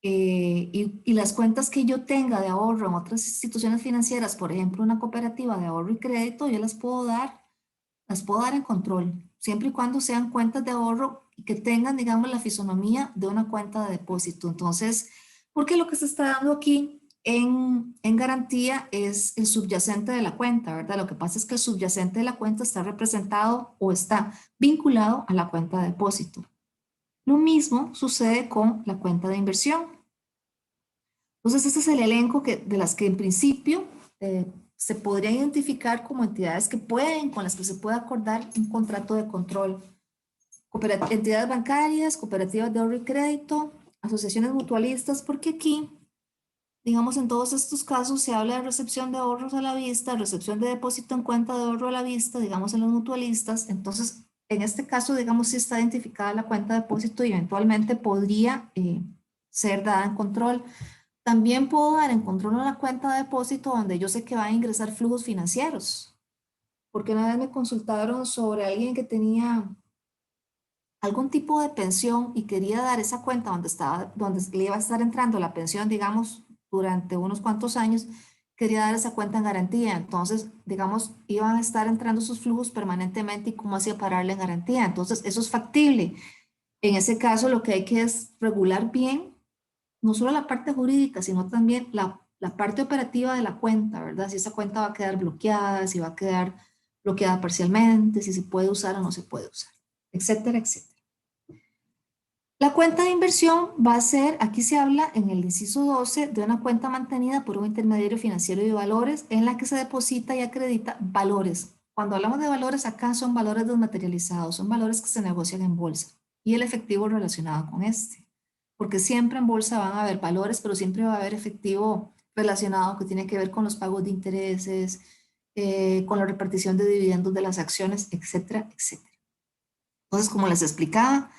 S2: y las cuentas que yo tenga de ahorro en otras instituciones financieras, por ejemplo, una cooperativa de ahorro y crédito, yo las puedo dar en control, siempre y cuando sean cuentas de ahorro y que tengan, digamos, la fisonomía de una cuenta de depósito. Entonces, porque lo que se está dando aquí en garantía es el subyacente de la cuenta, ¿verdad? Lo que pasa es que el subyacente de la cuenta está representado o está vinculado a la cuenta de depósito. Lo mismo sucede con la cuenta de inversión. Entonces, este es el elenco de las que en principio se podría identificar como entidades con las que se puede acordar un contrato de control. Entidades bancarias, cooperativas de ahorro y crédito, asociaciones mutualistas, porque aquí, digamos, en todos estos casos se habla de recepción de ahorros a la vista, recepción de depósito en cuenta de ahorro a la vista, digamos, en los mutualistas. Entonces, en este caso, digamos, sí está identificada la cuenta de depósito y eventualmente podría ser dada en control. También puedo dar en control una cuenta de depósito donde yo sé que va a ingresar flujos financieros. Porque una vez me consultaron sobre alguien que tenía algún tipo de pensión y quería dar esa cuenta donde le iba a estar entrando la pensión, digamos, durante unos cuantos años, quería dar esa cuenta en garantía. Entonces, digamos, iban a estar entrando sus flujos permanentemente y cómo hacía pararle en garantía. Entonces, eso es factible. En ese caso, lo que hay que es regular bien no solo la parte jurídica, sino también la parte operativa de la cuenta, ¿verdad? Si esa cuenta va a quedar bloqueada, si va a quedar bloqueada parcialmente, si se puede usar o no se puede usar, etcétera, etcétera. La cuenta de inversión va a ser, aquí se habla en el inciso 12, de una cuenta mantenida por un intermediario financiero de valores en la que se deposita y acredita valores. Cuando hablamos de valores, acá son valores desmaterializados, son valores que se negocian en bolsa y el efectivo relacionado con este. Porque siempre en bolsa van a haber valores, pero siempre va a haber efectivo relacionado que tiene que ver con los pagos de intereses, con la repartición de dividendos de las acciones, etcétera, etcétera. Entonces, como les explicaba,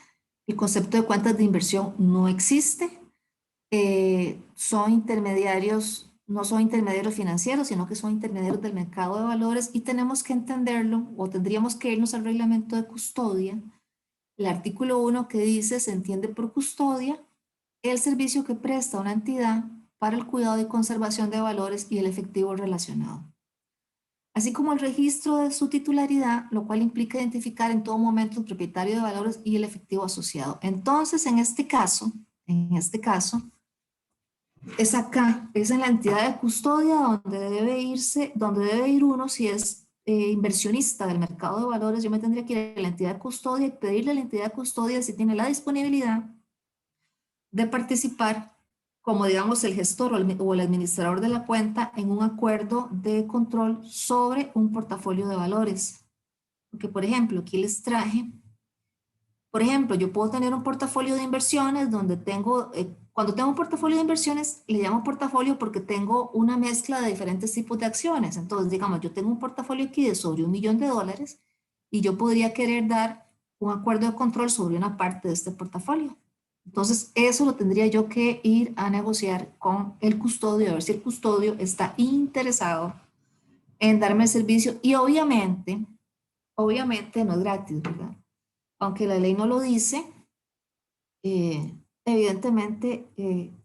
S2: el concepto de cuentas de inversión no existe. Son intermediarios, no son intermediarios financieros, sino que son intermediarios del mercado de valores y tenemos que entenderlo o tendríamos que irnos al reglamento de custodia. El artículo 1 que dice se entiende por custodia el servicio que presta una entidad para el cuidado y conservación de valores y el efectivo relacionado, así como el registro de su titularidad, lo cual implica identificar en todo momento el propietario de valores y el efectivo asociado. Entonces, en este caso, es acá, es en la entidad de custodia donde debe ir uno si es inversionista del mercado de valores. Yo me tendría que ir a la entidad de custodia y pedirle a la entidad de custodia si tiene la disponibilidad de participar como, digamos, el gestor o el administrador de la cuenta en un acuerdo de control sobre un portafolio de valores. Porque, por ejemplo, aquí les traje, por ejemplo, yo puedo tener un portafolio de inversiones donde tengo, cuando tengo un portafolio de inversiones, le llamo portafolio porque tengo una mezcla de diferentes tipos de acciones. Entonces, digamos, yo tengo un portafolio aquí de sobre $1 millón y yo podría querer dar un acuerdo de control sobre una parte de este portafolio. Entonces, eso lo tendría yo que ir a negociar con el custodio, a ver si el custodio está interesado en darme el servicio. Y obviamente no es gratis, ¿verdad? Aunque la ley no lo dice, evidentemente,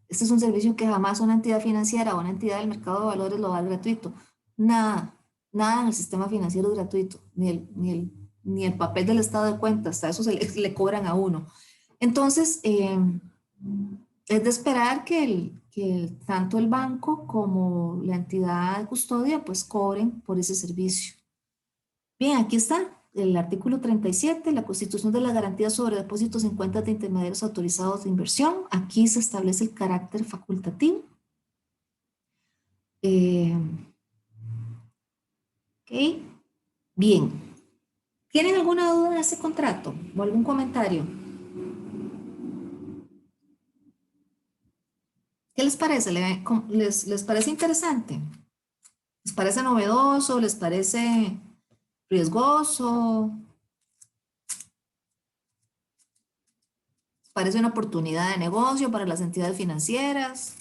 S2: este es un servicio que jamás una entidad financiera o una entidad del mercado de valores lo da gratuito. Nada, nada en el sistema financiero es gratuito, ni el papel del estado de cuentas, hasta eso le cobran a uno. Entonces, es de esperar que tanto el banco como la entidad de custodia pues cobren por ese servicio. Bien, aquí está el artículo 37, la constitución de las garantías sobre depósitos en cuentas de intermediarios autorizados de inversión. Aquí se establece el carácter facultativo. Ok, bien. ¿Tienen alguna duda de ese contrato o algún comentario? ¿Qué les parece? ¿Les parece interesante? ¿Les parece novedoso? ¿Les parece riesgoso? ¿Les parece una oportunidad de negocio para las entidades financieras?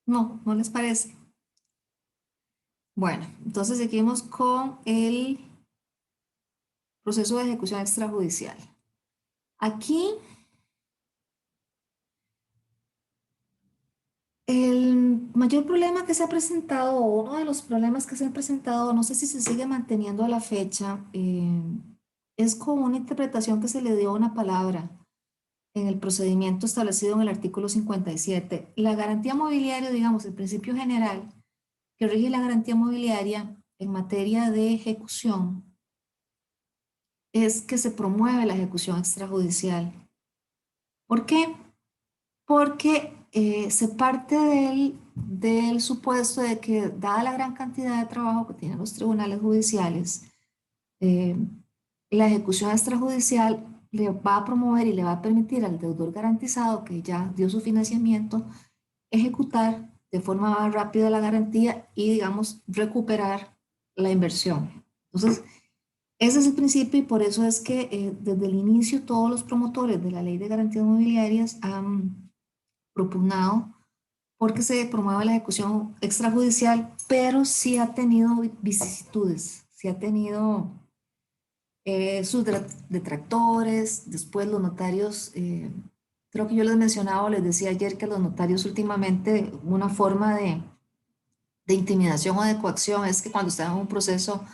S2: No, no les parece. Bueno, entonces seguimos con el proceso de ejecución extrajudicial. Aquí, el mayor problema que se ha presentado, o uno de los problemas que se han presentado, no sé si se sigue manteniendo a la fecha, es con una interpretación que se le dio a una palabra en el procedimiento establecido en el artículo 57. La garantía mobiliaria, digamos, el principio general que rige la garantía mobiliaria en materia de ejecución es que se promueve la ejecución extrajudicial. ¿Por qué? Porque se parte del supuesto de que, dada la gran cantidad de trabajo que tienen los tribunales judiciales, la ejecución extrajudicial le va a promover y le va a permitir al deudor garantizado que ya dio su financiamiento ejecutar de forma más rápida la garantía y, digamos, recuperar la inversión. Entonces, ese es el principio y por eso es que desde el inicio todos los promotores de la ley de garantías mobiliarias han propugnado porque se promueva la ejecución extrajudicial, pero sí ha tenido vicisitudes, sí ha tenido sus detractores. Después los notarios, creo que yo les mencionaba o les decía ayer que los notarios últimamente una forma de intimidación o de coacción es que cuando están en un proceso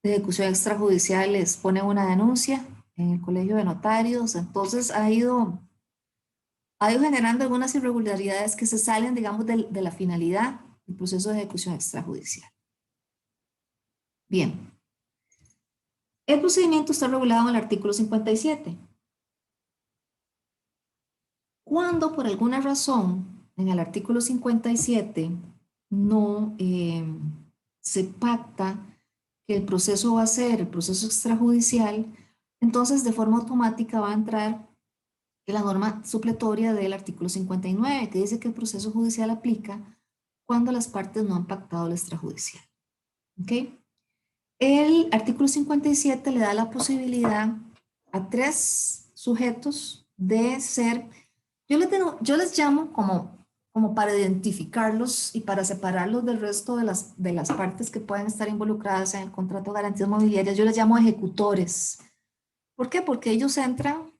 S2: de ejecución extrajudicial les ponen una denuncia en el colegio de notarios. Entonces ha ido generando algunas irregularidades que se salen, digamos, de la finalidad del proceso de ejecución extrajudicial. Bien. El procedimiento está regulado en el artículo 57. Cuando por alguna razón en el artículo 57 no se pacta que el proceso va a ser el proceso extrajudicial, entonces de forma automática va a entrar la norma supletoria del artículo 59, que dice que el proceso judicial aplica cuando las partes no han pactado el extrajudicial. ¿Ok? El artículo 57 le da la posibilidad a 3 sujetos de ser, yo les llamo como para identificarlos y para separarlos del resto de las partes que pueden estar involucradas en el contrato de garantías mobiliarias, yo les llamo ejecutores. ¿Por qué? Porque ellos entran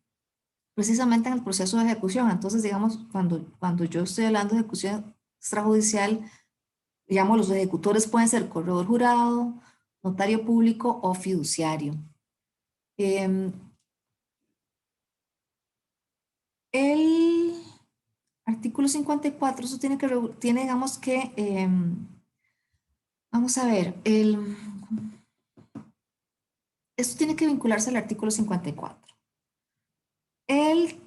S2: precisamente en el proceso de ejecución. Entonces, digamos, cuando yo estoy hablando de ejecución extrajudicial, digamos, los ejecutores pueden ser corredor jurado, notario público o fiduciario. El artículo 54, eso tiene digamos que, vamos a ver, esto tiene que vincularse al artículo 54. El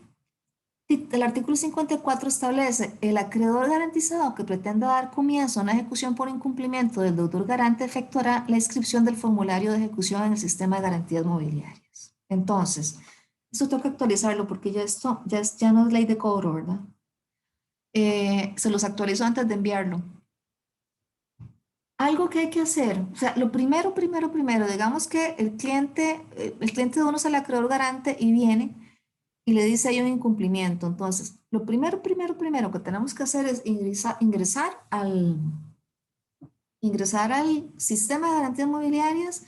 S2: artículo 54 establece el acreedor garantizado que pretenda dar comienzo a una ejecución por incumplimiento del deudor garante efectuará la inscripción del formulario de ejecución en el sistema de garantías mobiliarias. Entonces, esto tengo que actualizarlo porque esto ya no es ley de cobro, ¿verdad? Se los actualizo antes de enviarlo. Algo que hay que hacer, o sea, lo primero, digamos que el cliente de uno es el acreedor garante y viene y le dice hay un incumplimiento. Entonces, lo primero que tenemos que hacer es ingresar al sistema de garantías mobiliarias,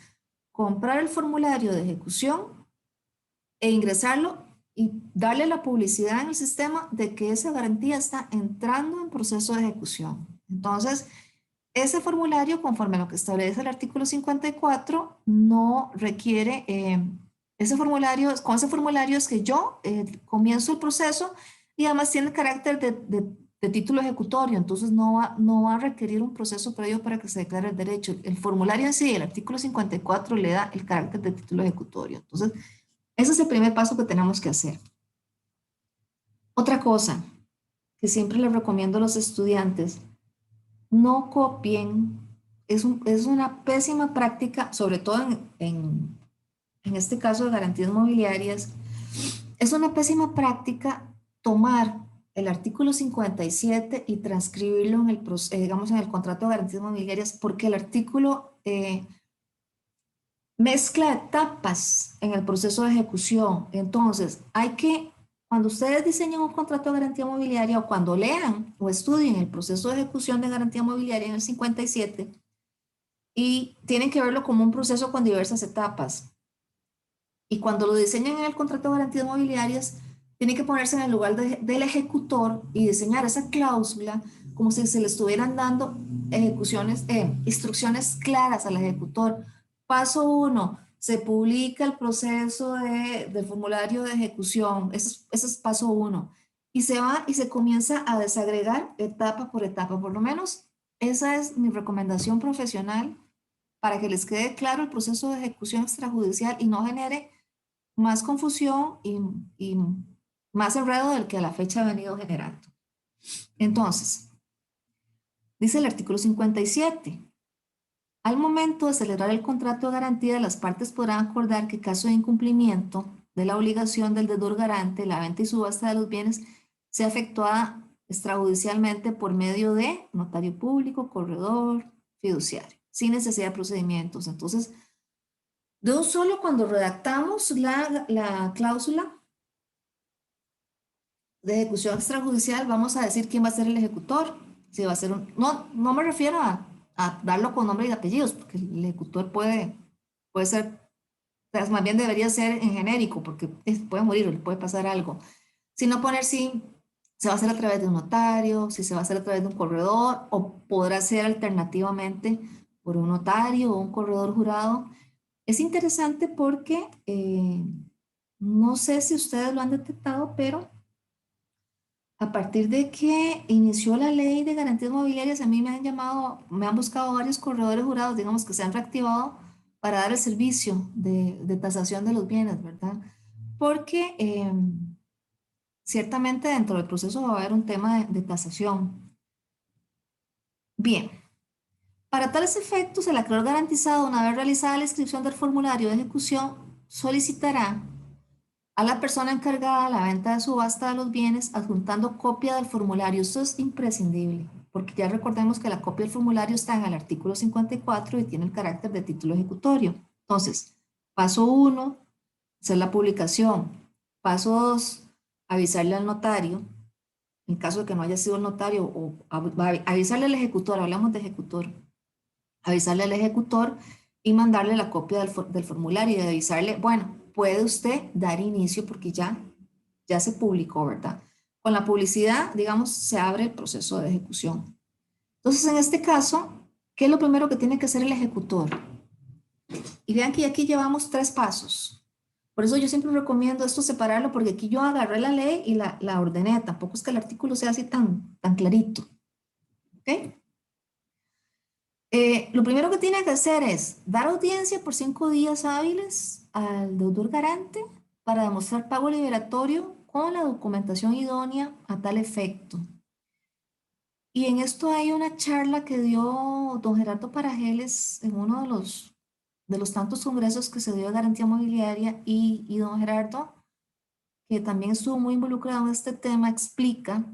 S2: comprar el formulario de ejecución e ingresarlo y darle la publicidad en el sistema de que esa garantía está entrando en proceso de ejecución. Entonces, ese formulario, conforme a lo que establece el artículo 54, no requiere, con ese formulario es que yo comienzo el proceso y además tiene carácter de título ejecutorio, entonces no va a requerir un proceso previo para que se declare el derecho. El formulario en sí, el artículo 54, le da el carácter de título ejecutorio. Entonces, ese es el primer paso que tenemos que hacer. Otra cosa que siempre les recomiendo a los estudiantes, no copien, es una pésima práctica, sobre todo en este caso de garantías mobiliarias, es una pésima práctica tomar el artículo 57 y transcribirlo digamos, en el contrato de garantías mobiliarias, porque el artículo mezcla etapas en el proceso de ejecución. Entonces, cuando ustedes diseñan un contrato de garantía mobiliaria o cuando lean o estudien el proceso de ejecución de garantía mobiliaria en el 57, y tienen que verlo como un proceso con diversas etapas. Y cuando lo diseñan en el contrato de garantías mobiliarias, tienen que ponerse en el lugar del ejecutor y diseñar esa cláusula como si se le estuvieran dando instrucciones claras al ejecutor. Paso 1, se publica el proceso del formulario de ejecución. Ese es paso 1. Y se va y se comienza a desagregar etapa por etapa. Por lo menos esa es mi recomendación profesional para que les quede claro el proceso de ejecución extrajudicial y no genere más confusión y más enredo del que a la fecha ha venido generando. Entonces, dice el artículo 57. Al momento de celebrar el contrato de garantía, las partes podrán acordar que en caso de incumplimiento de la obligación del deudor garante, la venta y subasta de los bienes sea efectuada extrajudicialmente por medio de notario público, corredor, fiduciario, sin necesidad de procedimientos. Entonces, de un solo, cuando redactamos la cláusula de ejecución extrajudicial, vamos a decir quién va a ser el ejecutor. Si va a ser no me refiero a darlo con nombre y apellidos, porque el ejecutor puede ser, pues más bien debería ser en genérico, porque puede morir o le puede pasar algo. Sino poner si se va a hacer a través de un notario, si se va a hacer a través de un corredor, o podrá ser alternativamente por un notario o un corredor jurado. Es interesante porque no sé si ustedes lo han detectado, pero a partir de que inició la ley de garantías mobiliarias, a mí me han buscado varios corredores jurados, digamos que se han reactivado para dar el servicio de tasación de los bienes, ¿verdad? Porque ciertamente dentro del proceso va a haber un tema de tasación. Bien, para tales efectos, el acreedor garantizado, una vez realizada la inscripción del formulario de ejecución, solicitará a la persona encargada de la venta de subasta de los bienes adjuntando copia del formulario. Esto es imprescindible, porque ya recordemos que la copia del formulario está en el artículo 54 y tiene el carácter de título ejecutorio. Entonces, paso 1, hacer la publicación. Paso 2, avisarle al notario, en caso de que no haya sido el notario, o avisarle al ejecutor, hablamos de ejecutor, avisarle al ejecutor y mandarle la copia del formulario y avisarle, bueno, puede usted dar inicio porque ya se publicó, ¿verdad? Con la publicidad, digamos, se abre el proceso de ejecución. Entonces, en este caso, ¿qué es lo primero que tiene que hacer el ejecutor? Y vean que aquí llevamos 3 pasos. Por eso yo siempre recomiendo esto separarlo, porque aquí yo agarré la ley y la ordené. Tampoco es que el artículo sea así tan clarito. ¿Ok? Lo primero que tiene que hacer es dar audiencia por 5 días hábiles al deudor garante para demostrar pago liberatorio con la documentación idónea a tal efecto. Y en esto hay una charla que dio don Gerardo Parajeles en uno de los tantos congresos que se dio de garantía mobiliaria, y don Gerardo, que también estuvo muy involucrado en este tema, explica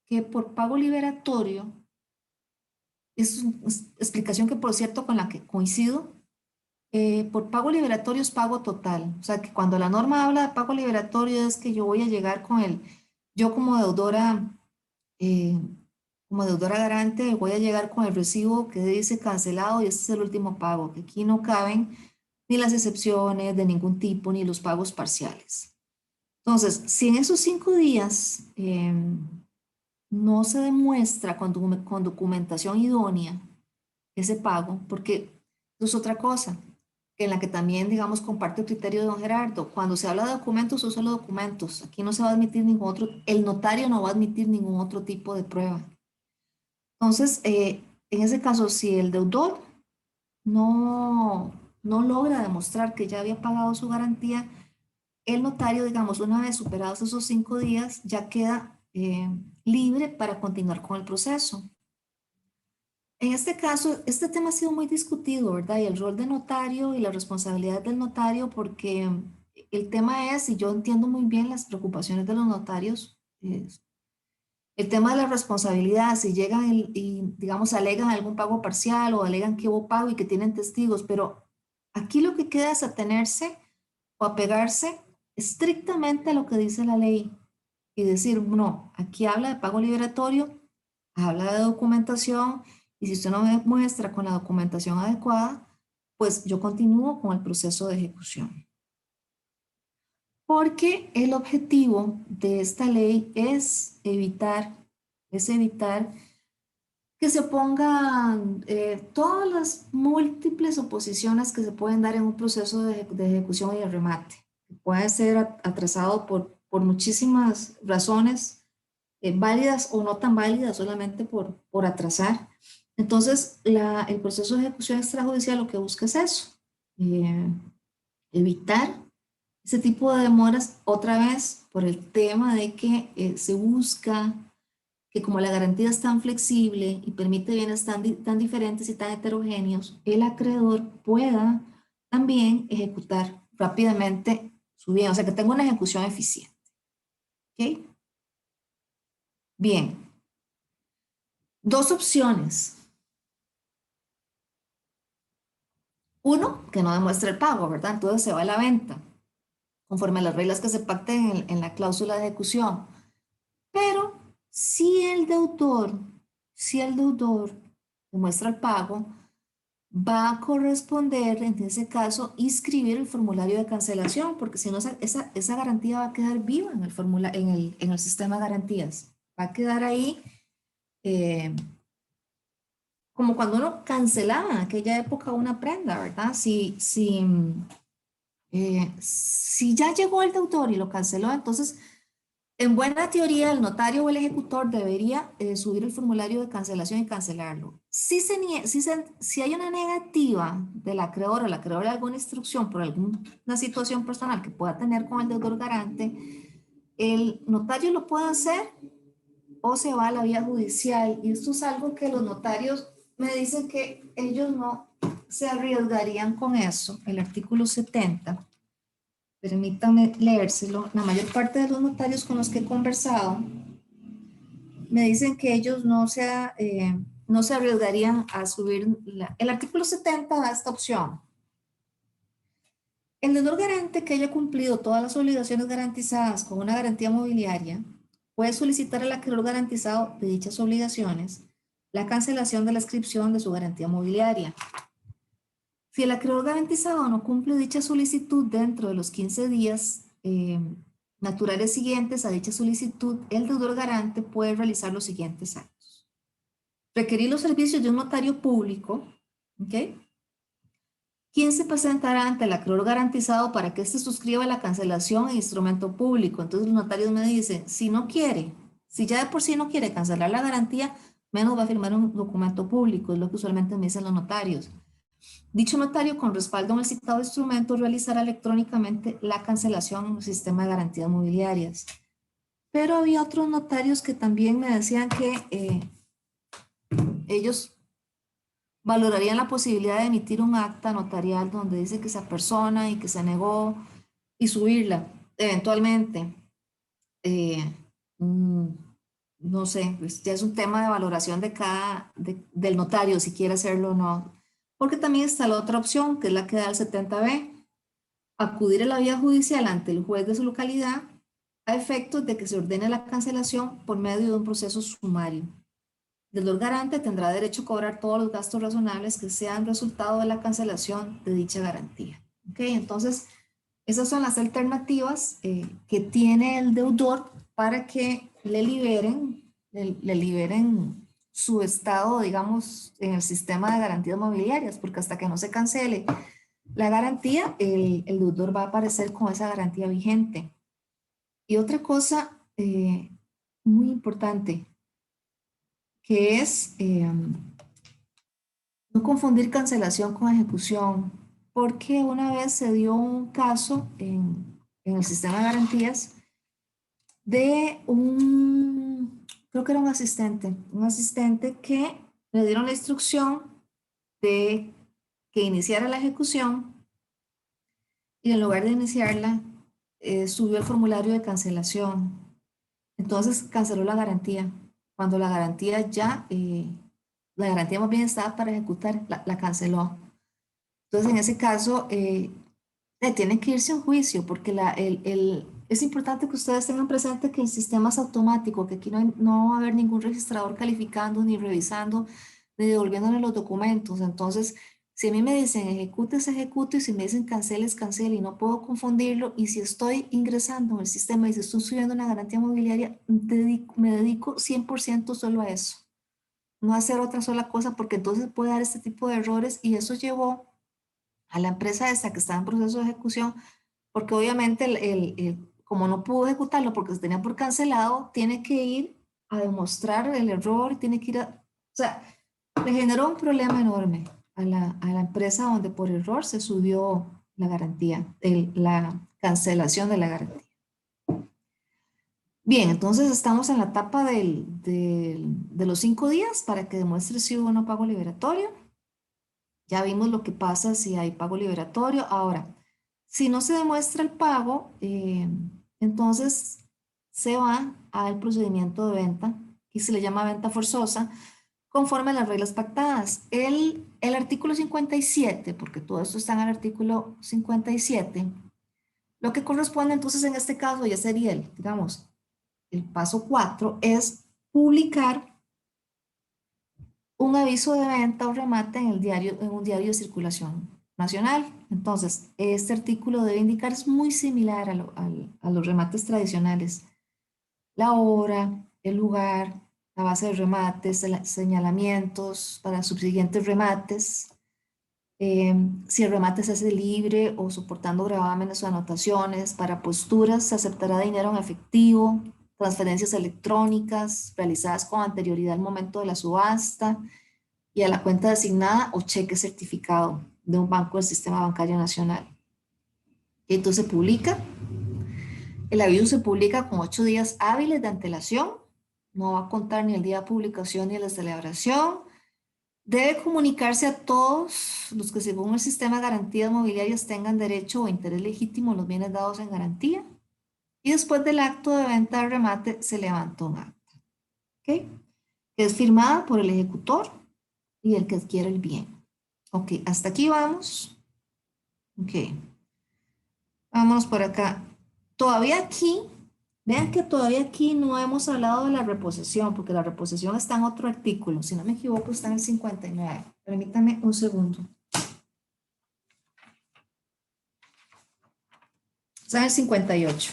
S2: que por pago liberatorio, es una explicación que por cierto con la que coincido, por pago liberatorio es pago total. O sea que cuando la norma habla de pago liberatorio es que yo voy a llegar con yo como deudora garante, voy a llegar con el recibo que dice cancelado y este es el último pago, que aquí no caben ni las excepciones de ningún tipo, ni los pagos parciales. Entonces, si en esos 5 días no se demuestra con documentación idónea ese pago, porque eso es otra cosa, en la que también, digamos, comparto el criterio de don Gerardo. Cuando se habla de documentos, son solo documentos. Aquí no se va a admitir ningún otro, el notario no va a admitir ningún otro tipo de prueba. Entonces, en ese caso, si el deudor no logra demostrar que ya había pagado su garantía, el notario, digamos, una vez superados esos 5 días, ya queda libre para continuar con el proceso. En este caso, este tema ha sido muy discutido, ¿verdad? Y el rol del notario y la responsabilidad del notario, porque el tema es, y yo entiendo muy bien las preocupaciones de los notarios, el tema de la responsabilidad, si llegan y, digamos, alegan algún pago parcial o alegan que hubo pago y que tienen testigos, pero aquí lo que queda es atenerse o apegarse estrictamente a lo que dice la ley y decir, no, aquí habla de pago liberatorio, habla de documentación, y si usted no me muestra con la documentación adecuada, pues yo continúo con el proceso de ejecución. Porque el objetivo de esta ley es evitar que se pongan todas las múltiples oposiciones que se pueden dar en un proceso de ejecución y de remate. Puede ser atrasado por muchísimas razones, válidas o no tan válidas, solamente por atrasar. Entonces, el proceso de ejecución extrajudicial lo que busca es eso, evitar ese tipo de demoras, otra vez por el tema de que se busca que como la garantía es tan flexible y permite bienes tan diferentes y tan heterogéneos, el acreedor pueda también ejecutar rápidamente su bien, o sea, que tenga una ejecución eficiente. ¿Ok? Bien. 2 opciones. Uno, que no demuestre el pago, ¿verdad? Entonces se va a la venta, conforme a las reglas que se pacten en la cláusula de ejecución. Pero si el deudor demuestra el pago, va a corresponder, en ese caso, inscribir el formulario de cancelación, porque si no, esa garantía va a quedar viva en el sistema de garantías. Va a quedar ahí como cuando uno cancelaba en aquella época una prenda, ¿verdad? Si ya llegó el deudor y lo canceló, entonces En buena teoría, el notario o el ejecutor debería subir el formulario de cancelación y cancelarlo. Si hay una negativa del acreedor o la acreedora de alguna instrucción por alguna situación personal que pueda tener con el deudor garante, el notario lo puede hacer o se va a la vía judicial. Y esto es algo que los notarios me dicen que ellos no se arriesgarían con eso. El artículo 70. Permítame leérselo. La mayor parte de los notarios con los que he conversado me dicen que ellos no se arriesgarían a subir. El artículo 70 da esta opción. El deudor garante que haya cumplido todas las obligaciones garantizadas con una garantía mobiliaria puede solicitar al acreedor garantizado de dichas obligaciones la cancelación de la inscripción de su garantía mobiliaria. Si el acreedor garantizado no cumple dicha solicitud dentro de los 15 días naturales siguientes a dicha solicitud, el deudor garante puede realizar los siguientes actos. Requerir los servicios de un notario público, ¿ok? ¿Quién se presentará ante el acreedor garantizado para que éste suscriba la cancelación en instrumento público? Entonces los notarios me dicen, si no quiere, si ya de por sí no quiere cancelar la garantía, menos va a firmar un documento público, es lo que usualmente me dicen los notarios. Dicho notario, con respaldo en el citado instrumento, realizará electrónicamente la cancelación en el sistema de garantías mobiliarias. Pero había otros notarios que también me decían que ellos valorarían la posibilidad de emitir un acta notarial donde dice que esa persona y que se negó y subirla eventualmente. Eh, mm, no sé, pues ya es un tema de valoración del notario si quiere hacerlo o no. Porque también está la otra opción, que es la que da el 70B, acudir a la vía judicial ante el juez de su localidad a efectos de que se ordene la cancelación por medio de un proceso sumario. El deudor garante tendrá derecho a cobrar todos los gastos razonables que sean resultado de la cancelación de dicha garantía. ¿Ok? Entonces, esas son las alternativas que tiene el deudor para que le liberen su estado, digamos, en el sistema de garantías mobiliarias, porque hasta que no se cancele la garantía, el deudor va a aparecer con esa garantía vigente. Y otra cosa muy importante, que es no confundir cancelación con ejecución, porque una vez se dio un caso en el sistema de garantías de creo que era un asistente que le dieron la instrucción de que iniciara la ejecución y en lugar de iniciarla, subió el formulario de cancelación. Entonces canceló la garantía. Cuando la garantía la garantía más bien estaba para ejecutar, la canceló. Entonces en ese caso, tiene que irse a un juicio porque es importante que ustedes tengan presente que el sistema es automático, que aquí no va a haber ningún registrador calificando, ni revisando, ni devolviéndole los documentos. Entonces, si a mí me dicen ejecute, se ejecuto, y si me dicen cancele, es cancele, y no puedo confundirlo. Y si estoy ingresando en el sistema y si estoy subiendo una garantía mobiliaria, me dedico 100% solo a eso. No a hacer otra sola cosa, porque entonces puede dar este tipo de errores, y eso llevó a la empresa esta que estaba en proceso de ejecución, porque obviamente como no pudo ejecutarlo porque se tenía por cancelado, tiene que ir a demostrar el error, tiene que o sea, le generó un problema enorme a la empresa donde por error se subió la garantía, la cancelación de la garantía. Bien, entonces estamos en la etapa de los 5 días para que demuestre si hubo o no pago liberatorio. Ya vimos lo que pasa si hay pago liberatorio. Ahora, si no se demuestra el pago, entonces se va al procedimiento de venta y se le llama venta forzosa conforme a las reglas pactadas. El artículo 57, porque todo esto está en el artículo 57, lo que corresponde entonces en este caso ya sería digamos, el paso 4 es publicar un aviso de venta o remate en un diario de circulación nacional. Entonces, este artículo debe indicar, es muy similar a los remates tradicionales: la hora, el lugar, la base de remates, señalamientos para subsiguientes remates, si el remate se hace libre o soportando gravámenes o anotaciones. Para posturas se aceptará dinero en efectivo, transferencias electrónicas realizadas con anterioridad al momento de la subasta y a la cuenta designada o cheque certificado de un banco del Sistema Bancario Nacional. Y entonces se publica. El aviso se publica con 8 días hábiles de antelación. No va a contar ni el día de publicación ni el de celebración. Debe comunicarse a todos los que según el sistema de garantías mobiliarias tengan derecho o interés legítimo a los bienes dados en garantía. Y después del acto de venta de remate se levanta un acta, ¿ok? Que es firmada por el ejecutor y el que adquiere el bien. Ok, hasta aquí vamos. Ok. Vámonos por acá. Todavía aquí, vean que todavía aquí no hemos hablado de la reposición, porque la reposición está en otro artículo. Si no me equivoco, está en el 59. Permítanme un segundo. Está en el 58.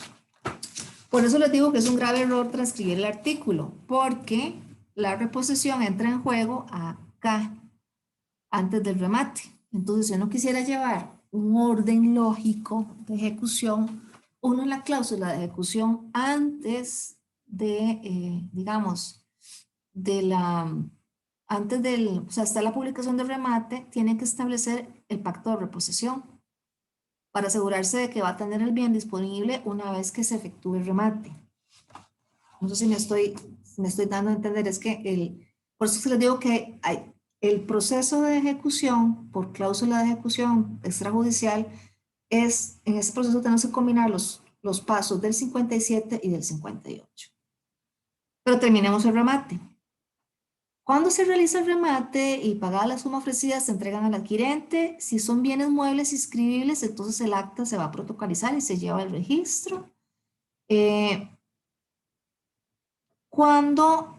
S2: Por eso les digo que es un grave error transcribir el artículo, porque la reposición entra en juego acá, antes del remate. Entonces, si uno quisiera llevar un orden lógico de ejecución, uno en la cláusula de ejecución antes de, digamos, o sea, hasta la publicación del remate, tiene que establecer el pacto de reposición para asegurarse de que va a tener el bien disponible una vez que se efectúe el remate. No sé si me estoy dando a entender, es que por eso se les digo que el proceso de ejecución, por cláusula de ejecución extrajudicial, en ese proceso tenemos que combinar los pasos del 57 y del 58. Pero terminemos el remate. Cuando se realiza el remate y pagada la suma ofrecida, se entregan al adquirente. Si son bienes muebles inscribibles, entonces el acta se va a protocolizar y se lleva al registro. Cuando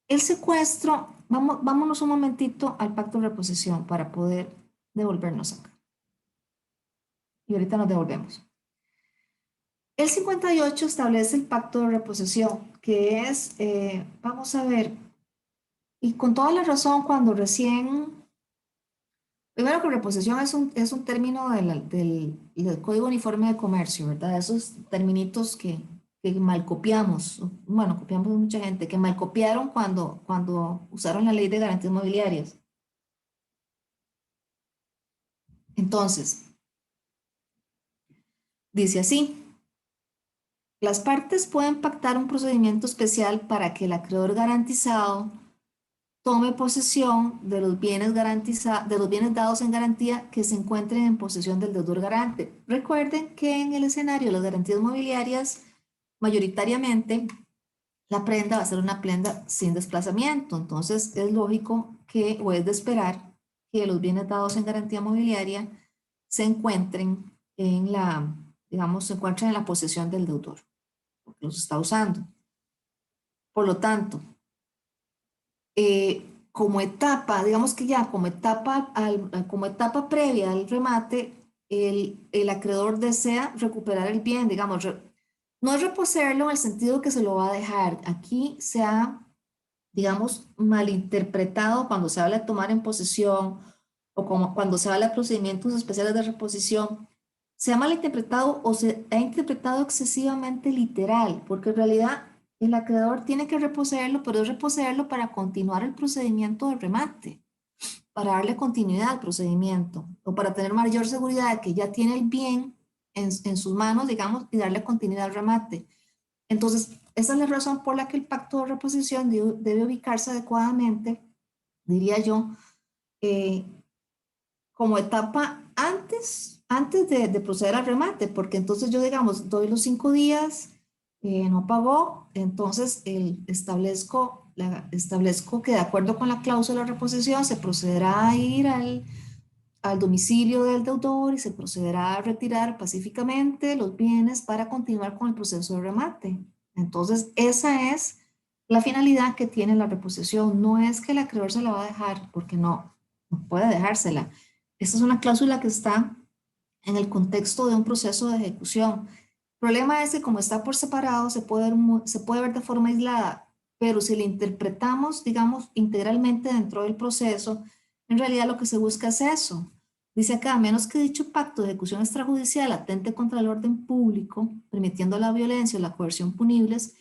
S2: el secuestro, vámonos un momentito al pacto de reposición para poder devolvernos acá. Y ahorita nos devolvemos. El 58 establece el pacto de reposición, que es, vamos a ver, y con toda la razón cuando recién, primero que reposición es un término del Código Uniforme de Comercio, ¿verdad? Esos terminitos que mal copiamos, bueno, copiamos de mucha gente, que mal copiaron cuando usaron la ley de garantías mobiliarias. Entonces, dice así. Las partes pueden pactar un procedimiento especial para que el acreedor garantizado tome posesión de los bienes dados en garantía que se encuentren en posesión del deudor garante. Recuerden que en el escenario de las garantías mobiliarias, mayoritariamente, la prenda va a ser una prenda sin desplazamiento. Entonces, es lógico que, o es de esperar, que los bienes dados en garantía mobiliaria se encuentren se encuentren en la posesión del deudor, porque los está usando. Por lo tanto, como etapa, digamos que ya como etapa previa al remate, el acreedor desea recuperar el bien, digamos, no es reposeerlo en el sentido que se lo va a dejar. Aquí se ha, digamos, malinterpretado cuando se habla de tomar en posesión o como cuando se habla de procedimientos especiales de reposición, se ha malinterpretado o se ha interpretado excesivamente literal, porque en realidad el acreedor tiene que reposeerlo, pero es reposeerlo para continuar el procedimiento de remate, para darle continuidad al procedimiento o para tener mayor seguridad de que ya tiene el bien en sus manos, digamos, y darle continuidad al remate. Entonces, esa es la razón por la que el pacto de reposición debe ubicarse adecuadamente, diría yo, como etapa antes de proceder al remate, porque entonces yo, digamos, doy los 5 días, no pagó, entonces establezco que de acuerdo con la cláusula de reposición se procederá a ir al domicilio del deudor y se procederá a retirar pacíficamente los bienes para continuar con el proceso de remate. Entonces, esa es la finalidad que tiene la reposición. No es que el acreedor se la va a dejar, porque no puede dejársela. Esta es una cláusula que está en el contexto de un proceso de ejecución. El problema es que como está por separado, se puede ver de forma aislada, pero si la interpretamos, digamos, integralmente dentro del proceso, en realidad lo que se busca es eso, Dice acá, a menos que dicho pacto de ejecución extrajudicial atente contra el orden público, permitiendo la violencia o la coerción punibles,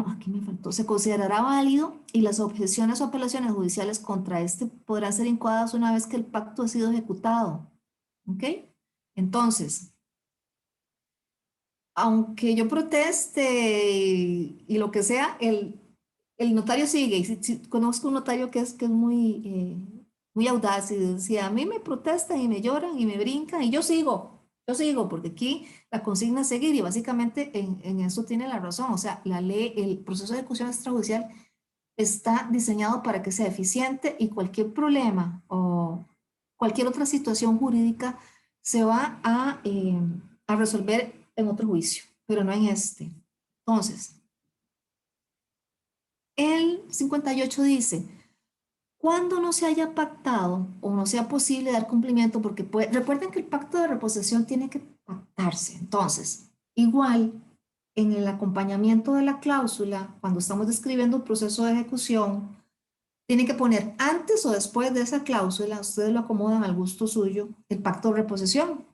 S2: aquí me faltó, se considerará válido y las objeciones o apelaciones judiciales contra este podrán ser incoadas una vez que el pacto ha sido ejecutado. ¿Ok? Entonces, aunque yo proteste y lo que sea, el notario sigue. Y si conozco un notario que es muy, muy audaz y decía, a mí me protestan y me lloran y me brincan y yo sigo, porque aquí la consigna es seguir y básicamente en eso tiene la razón. O sea, la ley, el proceso de ejecución extrajudicial está diseñado para que sea eficiente y cualquier problema o cualquier otra situación jurídica se va a resolver en otro juicio, pero no en este. Entonces, el 58 dice, cuando no se haya pactado o no sea posible dar cumplimiento, porque recuerden que el pacto de reposición tiene que pactarse. Entonces, igual en el acompañamiento de la cláusula, cuando estamos describiendo un proceso de ejecución, tienen que poner antes o después de esa cláusula, ustedes lo acomodan al gusto suyo, el pacto de reposición.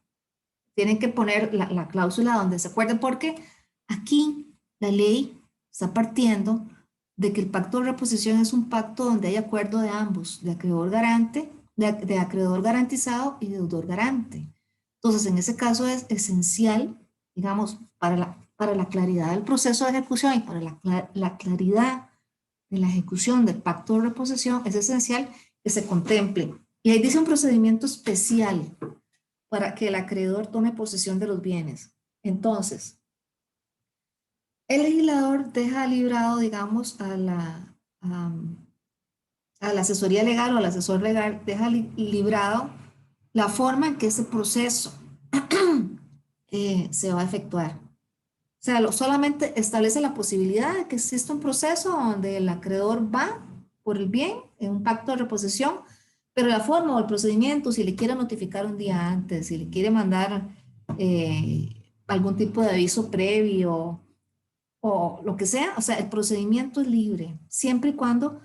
S2: Tienen que poner la cláusula donde se acuerden, porque aquí la ley está partiendo de que el pacto de reposición es un pacto donde hay acuerdo de ambos, de acreedor garante, de acreedor garantizado y deudor garante. Entonces, en ese caso es esencial, digamos, para la claridad del proceso de ejecución y para la claridad de la ejecución del pacto de reposición, es esencial que se contemple. Y ahí dice un procedimiento especial para que el acreedor tome posesión de los bienes. Entonces, el legislador deja librado, digamos, a la asesoría legal o al asesor legal, deja librado la forma en que ese proceso se va a efectuar. O sea, solamente establece la posibilidad de que exista un proceso donde el acreedor va por el bien en un pacto de reposición, pero la forma o el procedimiento, si le quiere notificar un día antes, si le quiere mandar algún tipo de aviso previo o lo que sea, o sea, el procedimiento es libre, siempre y cuando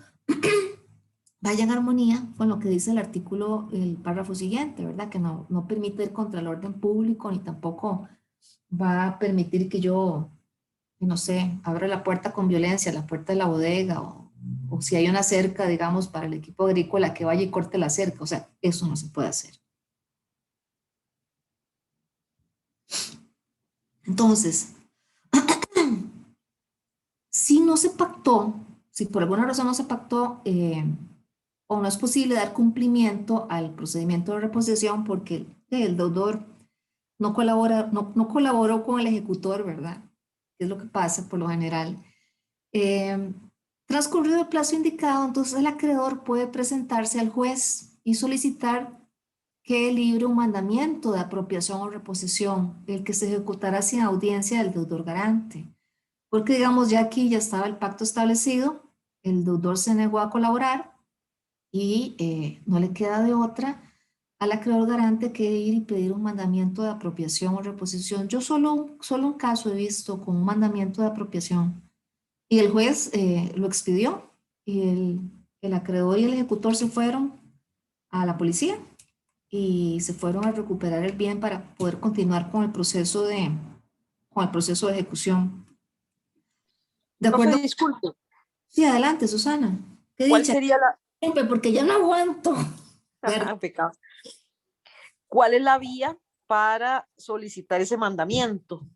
S2: vaya en armonía con lo que dice el artículo, el párrafo siguiente, ¿verdad? Que no permite ir contra el orden público ni tampoco va a permitir que yo, no sé, abra la puerta con violencia, la puerta de la bodega o si hay una cerca, digamos, para el equipo agrícola que vaya y corte la cerca. O sea, eso no se puede hacer. Entonces, si no se pactó, si por alguna razón no se pactó o no es posible dar cumplimiento al procedimiento de reposición porque el deudor no colaboró con el ejecutor, ¿verdad? ¿Qué es lo que pasa por lo general? Eh, Transcurrido el plazo indicado, entonces el acreedor puede presentarse al juez y solicitar que libre un mandamiento de apropiación o reposición, el que se ejecutará sin audiencia del deudor garante. Porque digamos, ya aquí ya estaba el pacto establecido, el deudor se negó a colaborar y no le queda de otra al acreedor garante que ir y pedir un mandamiento de apropiación o reposición. Yo solo un caso he visto con un mandamiento de apropiación y el juez lo expidió y el acreedor y el ejecutor se fueron a la policía y se fueron a recuperar el bien para poder continuar con el proceso de ejecución. ¿De
S4: Profe,
S2: acuerdo?
S4: disculpe,
S2: Sí, adelante, Susana. ¿Qué
S4: ¿cuál
S2: dicha?
S4: sería la...
S2: Porque ya no aguanto. Perdón.
S4: Pecado. ¿Cuál es la vía para solicitar ese mandamiento?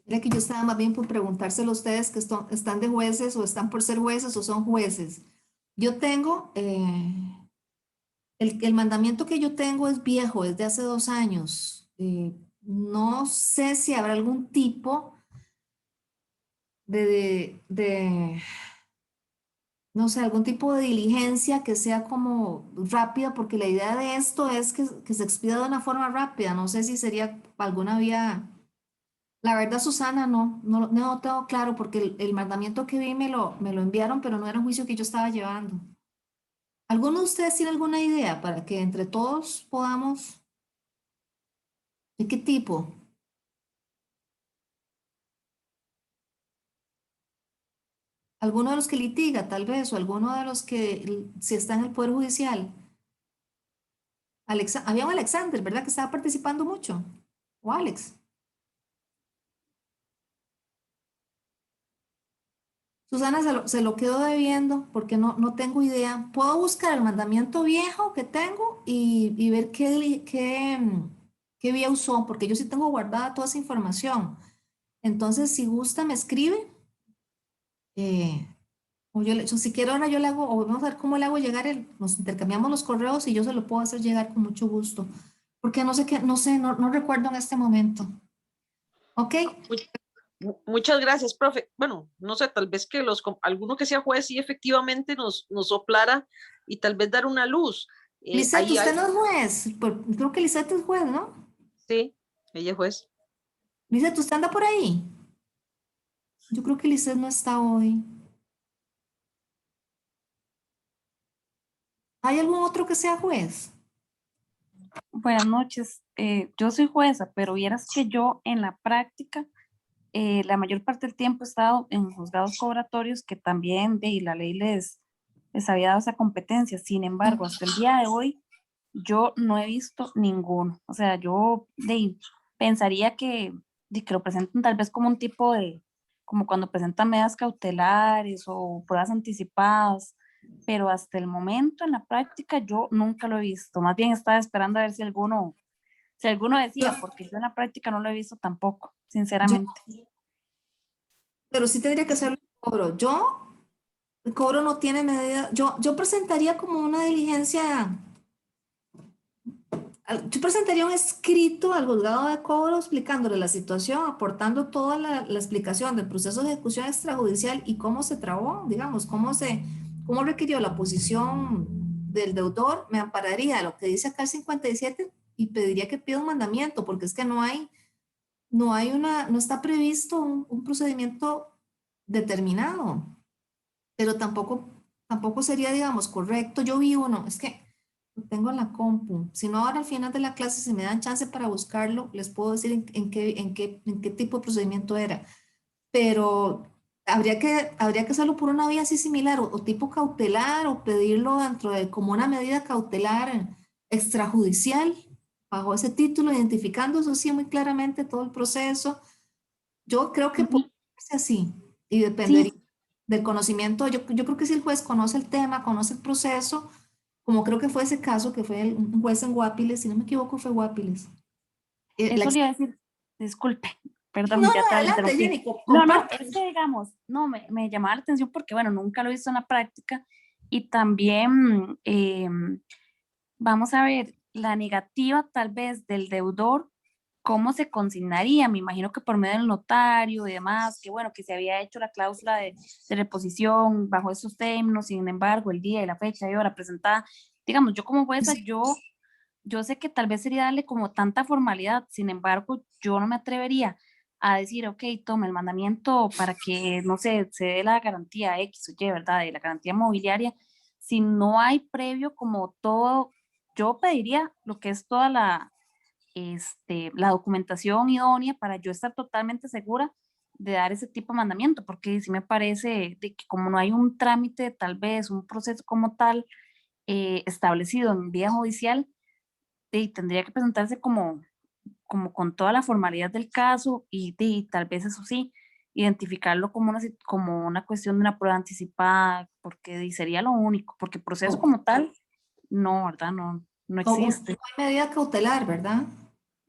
S2: Mira que yo estaba más bien por preguntárselo a ustedes que están de jueces o están por ser jueces o son jueces. Yo tengo, el mandamiento que yo tengo es viejo, es de hace 2 años. No sé si habrá algún tipo no sé, algún tipo de diligencia que sea como rápida, porque la idea de esto es que se expida de una forma rápida. No sé si sería alguna vía. La verdad, Susana, no tengo claro, porque el mandamiento que vi me lo enviaron, pero no era un juicio que yo estaba llevando. ¿Alguno de ustedes tiene alguna idea para que entre todos podamos? ¿De qué tipo? ¿Alguno de los que litiga, tal vez, o alguno de los que si está en el Poder Judicial? Había un Alexander, ¿verdad? Que estaba participando mucho. O Alex. Susana se lo quedo debiendo porque no tengo idea. Puedo buscar el mandamiento viejo que tengo y ver qué vía usó, porque yo sí tengo guardada toda esa información. Entonces, si gusta, me escribe. eh, o si quiero ahora yo le hago, o vamos a ver cómo le hago llegar nos intercambiamos los correos y yo se lo puedo hacer llegar con mucho gusto. Porque no sé qué, no sé, no recuerdo en este momento. ¿Ok?
S4: Muchas gracias, profe. Bueno, no sé, tal vez que alguno que sea juez sí efectivamente nos soplara y tal vez dar una luz.
S2: Lisette,
S4: Ahí
S2: usted
S4: hay,
S2: no es juez. Creo que Lisette es juez, ¿no?
S4: sí, ella es juez.
S2: Lisette, ¿usted anda por ahí? Yo creo que Lisette no está hoy. ¿Hay algún otro que sea juez?
S5: Buenas noches. Yo soy jueza, pero vieras que yo en la práctica, la mayor parte del tiempo he estado en juzgados cobratorios que también y la ley les había dado esa competencia. Sin embargo, hasta el día de hoy, yo no he visto ninguno. O sea, yo pensaría que lo presenten tal vez como un tipo como cuando presentan medidas cautelares o pruebas anticipadas, pero hasta el momento en la práctica yo nunca lo he visto. Más bien estaba esperando a ver si alguno decía, porque yo en la práctica no lo he visto tampoco,
S2: Yo,
S5: sinceramente.
S2: pero sí tendría que hacerlo el cobro. El cobro no tiene medida. Yo presentaría como una diligencia. Yo presentaría un escrito al juzgado de cobro explicándole la situación, aportando toda la explicación del proceso de ejecución extrajudicial y cómo se trabó, digamos, cómo requirió la posición del deudor. Me ampararía a lo que dice acá el 57 y pediría que pida un mandamiento, porque es que no está previsto un procedimiento determinado, pero tampoco sería, digamos, correcto. Yo vi uno, es que lo tengo en la compu. Si no, ahora al final de la clase, si me dan chance para buscarlo, les puedo decir en qué tipo de procedimiento era. Pero habría que hacerlo por una vía así similar o tipo cautelar o pedirlo dentro de como una medida cautelar extrajudicial bajo ese título, identificando eso sí muy claramente todo el proceso. Yo creo que puede
S5: Ujú.
S2: ser así y
S5: Sí,
S2: dependería del conocimiento. Yo creo que si el juez conoce el tema, conoce el proceso, como creo que fue ese caso, que fue un juez en Guapiles, si no me equivoco, fue Guapiles.
S5: eso le iba a decir, disculpe,
S2: No,
S5: perdón,
S2: no,
S5: ya te
S2: adelante,
S5: interrumpí.
S2: Jenny,
S5: No, no,
S2: comparte.
S5: es que digamos, no, me llamaba la atención porque, bueno, nunca lo he visto en la práctica y también, vamos a ver, la negativa tal vez del deudor, ¿cómo se consignaría? Me imagino que por medio del notario y demás, que bueno, que se había hecho la cláusula de reposición bajo esos términos, sin embargo, el día y la fecha y hora presentada, digamos, yo como jueza, yo sé que tal vez sería darle como tanta formalidad, sin embargo, yo no me atrevería a decir, ok, toma el mandamiento para que, no sé, se dé la garantía X o Y, ¿verdad? De la garantía mobiliaria, si no hay previo como todo, yo pediría lo que es toda la documentación idónea para yo estar totalmente segura de dar ese tipo de mandamiento, porque sí me parece de que como no hay un trámite, tal vez un proceso como tal establecido en vía judicial, tendría que presentarse como con toda la formalidad del caso y tal vez eso sí, identificarlo como una cuestión de una prueba anticipada, porque sería lo único, porque proceso
S2: Como,
S5: como tal, no, ¿verdad? No
S2: como
S5: existe.
S2: medida cautelar, ¿verdad?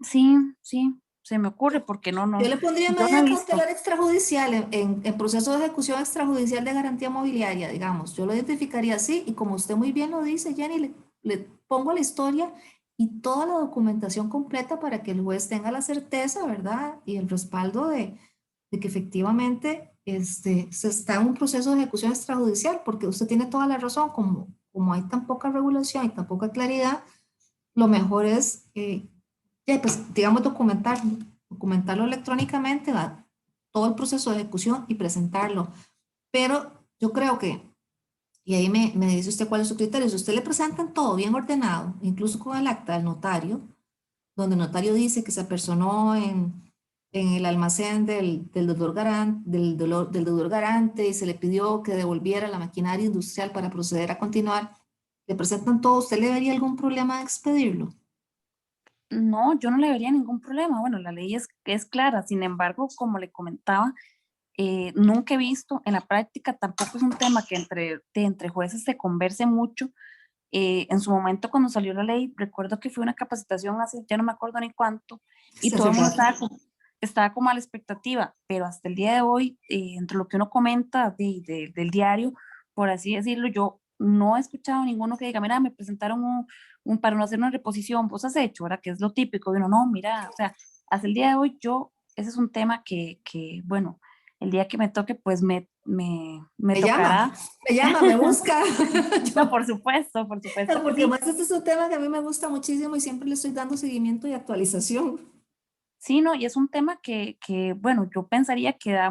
S5: Sí, sí, se me ocurre porque
S2: Yo le pondría
S5: yo no he
S2: medida
S5: visto.
S2: cautelar extrajudicial en proceso de ejecución extrajudicial de garantía mobiliaria, digamos. Yo lo identificaría así y como usted muy bien lo dice, Jenny, le pongo la historia y toda la documentación completa para que el juez tenga la certeza, ¿verdad? Y el respaldo de que efectivamente se está en un proceso de ejecución extrajudicial, porque usted tiene toda la razón, como hay tan poca regulación y tan poca claridad, lo mejor es, pues, digamos, documentarlo electrónicamente, todo el proceso de ejecución y presentarlo. Pero yo creo que, y ahí me dice usted cuál es su criterio, si usted le presentan todo bien ordenado, incluso con el acta del notario, donde el notario dice que se apersonó en el almacén del deudor garante, del deudor garante y se le pidió que devolviera la maquinaria industrial para proceder a continuar, que presentan todo, ¿usted le vería algún problema de expedirlo?
S5: No, yo no le vería ningún problema. Bueno, la ley es clara, sin embargo, como le comentaba, nunca he visto en la práctica, tampoco es un tema que entre jueces se converse mucho. En su momento cuando salió la ley, recuerdo que fue una capacitación hace, ya no me acuerdo ni cuánto, y
S2: Sí,
S5: todo
S2: hace
S5: el mundo
S2: rato.
S5: estaba como a la expectativa, pero hasta el día de hoy, entre lo que uno comenta del diario, por así decirlo, yo no he escuchado ninguno que diga, mira, me presentaron para no hacer una reposición, vos has hecho, ¿verdad? Que es lo típico, y uno, no, mira, o sea, hasta el día de hoy ese es un tema bueno, el día que me toque, pues me
S2: Me llama,
S5: tocará.
S2: me llama, me busca.
S5: No,
S2: Yo-
S5: por supuesto que
S2: porque
S5: sí.
S2: más este es un tema que a mí me gusta muchísimo y siempre le estoy dando seguimiento y actualización.
S5: Sí, no, y es un tema bueno, yo pensaría que da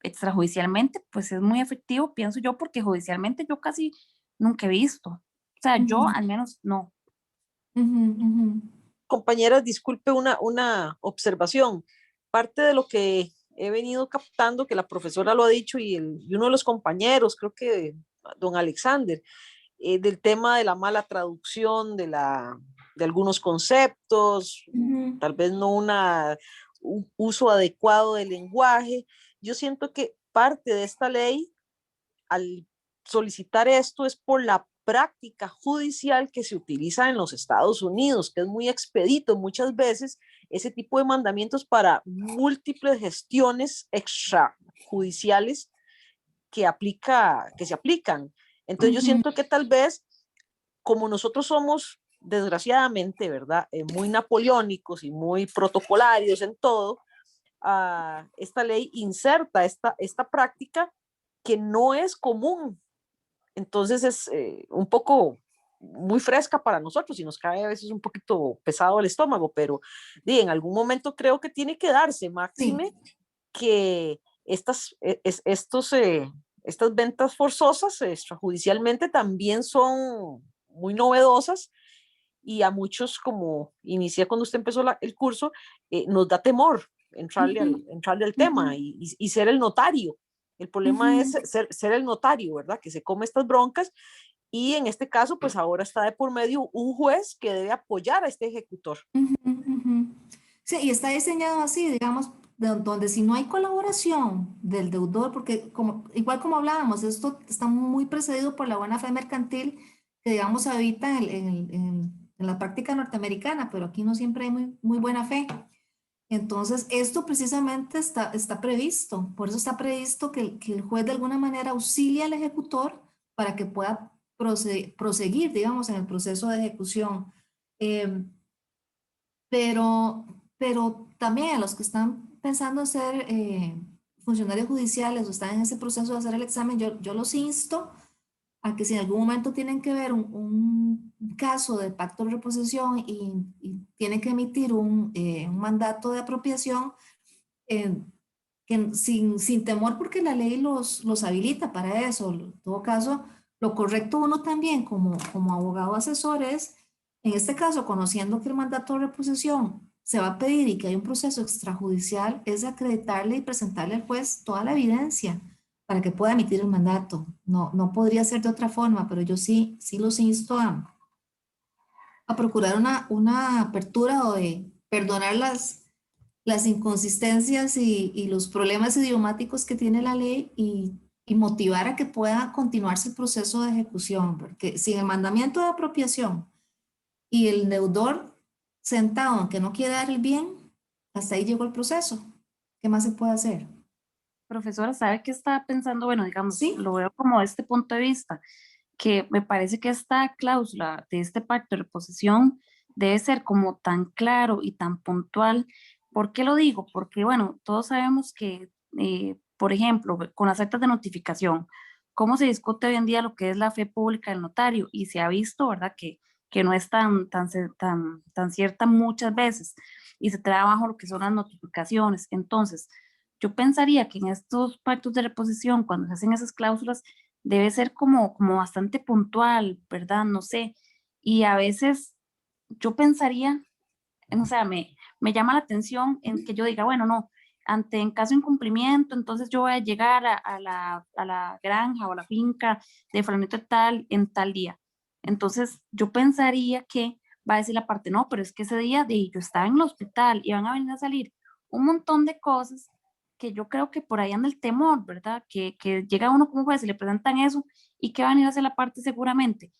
S5: extrajudicialmente, pues es muy efectivo, pienso yo, porque judicialmente yo casi nunca he visto. O sea, yo
S2: Ujú,
S5: al menos no.
S2: ujú, ujú.
S4: Compañeras, disculpe una observación. Parte de lo que he venido captando, que la profesora lo ha dicho y uno de los compañeros, creo que don Alexander, del tema de la mala traducción de algunos conceptos,
S2: Ujú.
S4: tal vez no un uso adecuado del lenguaje. Yo siento que parte de esta ley, al solicitar esto, es por la práctica judicial que se utiliza en los Estados Unidos, que es muy expedito muchas veces ese tipo de mandamientos para múltiples gestiones extrajudiciales que se aplican. Entonces yo
S2: Ujú.
S4: siento que tal vez como nosotros somos, desgraciadamente, ¿verdad? Muy napoleónicos y muy protocolarios en todo, esta ley inserta esta práctica que no es común. Entonces es un poco muy fresca para nosotros y nos cae a veces un poquito pesado el estómago, pero en algún momento creo que tiene que darse,
S2: Sí.
S4: máxime que estas ventas forzosas extrajudicialmente también son muy novedosas y a muchos, como inicié cuando usted empezó el curso, nos da temor
S2: Ujú,
S4: entrarle al
S2: ujú,
S4: tema y ser el notario. El problema es
S2: ujú,
S4: ser el notario, ¿verdad? Que se come estas broncas y en este caso, pues ahora está de por medio un juez que debe apoyar a este ejecutor.
S2: ujú, ujú. Sí, y está diseñado así, digamos, donde si no hay colaboración del deudor, porque como, igual como hablábamos, esto está muy precedido por la buena fe mercantil que, digamos, habita en la práctica norteamericana, pero aquí no siempre hay muy buena fe. Entonces, esto precisamente está previsto, por eso está previsto que el juez de alguna manera auxilie al ejecutor para que pueda proseguir, digamos, en el proceso de ejecución. Em, pero también a los que están pensando ser funcionarios judiciales o están en ese proceso de hacer el examen, yo los insto a que si en algún momento tienen que ver un caso de pacto de reposición y tienen que emitir un mandato de apropiación, eh, que sin temor porque la ley los habilita para eso. En todo caso, lo correcto uno también como abogado asesor es, en este caso, conociendo que el mandato de reposición se va a pedir y que hay un proceso extrajudicial, es acreditarle y presentarle al juez toda la evidencia para que pueda emitir el mandato. No podría ser de otra forma, pero yo sí los insto a procurar una apertura o de perdonar las inconsistencias y los problemas idiomáticos que tiene la ley y motivar a que pueda continuarse el proceso de ejecución, porque sin el mandamiento de apropiación y el deudor sentado en que no quiere dar el bien, hasta ahí llegó el proceso. ¿Qué más se puede hacer?
S5: Profesora, ¿sabe qué estaba pensando? Bueno, digamos,
S2: Sí.
S5: lo veo como de este punto de vista, que me parece que esta cláusula de este pacto de reposición debe ser como tan claro y tan puntual. ¿Por qué lo digo? Porque, bueno, todos sabemos que, por ejemplo, con las actas de notificación, cómo se discute hoy en día lo que es la fe pública del notario y se ha visto, ¿verdad?, que no es tan cierta muchas veces y se trae bajo lo que son las notificaciones. Entonces, yo pensaría que en estos pactos de reposición, cuando se hacen esas cláusulas, debe ser como bastante puntual, ¿verdad? No sé. Y a veces yo pensaría, o sea, me llama la atención en que yo diga, bueno, no, ante en caso de incumplimiento, entonces yo voy a llegar a la granja o a la finca de fulanito tal en tal día. Entonces yo pensaría que va a decir la parte, no, pero es que ese día yo estaba en el hospital y van a venir a salir un montón de cosas que yo creo que por ahí anda el temor, ¿verdad? Que llega uno como juez y le presentan eso y que va a venir a hacer la parte seguramente.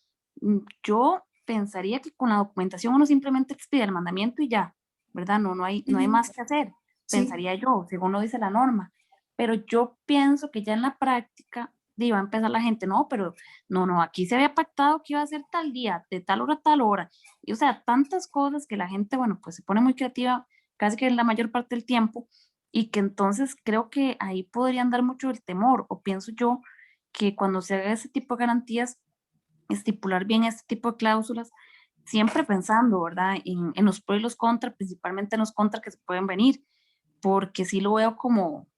S5: Yo pensaría que con la documentación uno simplemente expide el mandamiento y ya, ¿verdad? No hay más que hacer,
S2: Sí.
S5: pensaría yo, según lo dice la norma. Pero yo pienso que ya en la práctica va a empezar la gente, no, pero no, aquí se había pactado que iba a ser tal día, de tal hora a tal hora. Y o sea, tantas cosas que la gente, bueno, pues se pone muy creativa casi que la mayor parte del tiempo y que entonces creo que ahí podría andar mucho el temor, o pienso yo que cuando se haga ese tipo de garantías, estipular bien este tipo de cláusulas, siempre pensando, ¿verdad? En los pros y los contras, principalmente en los contras que se pueden venir, porque sí lo veo como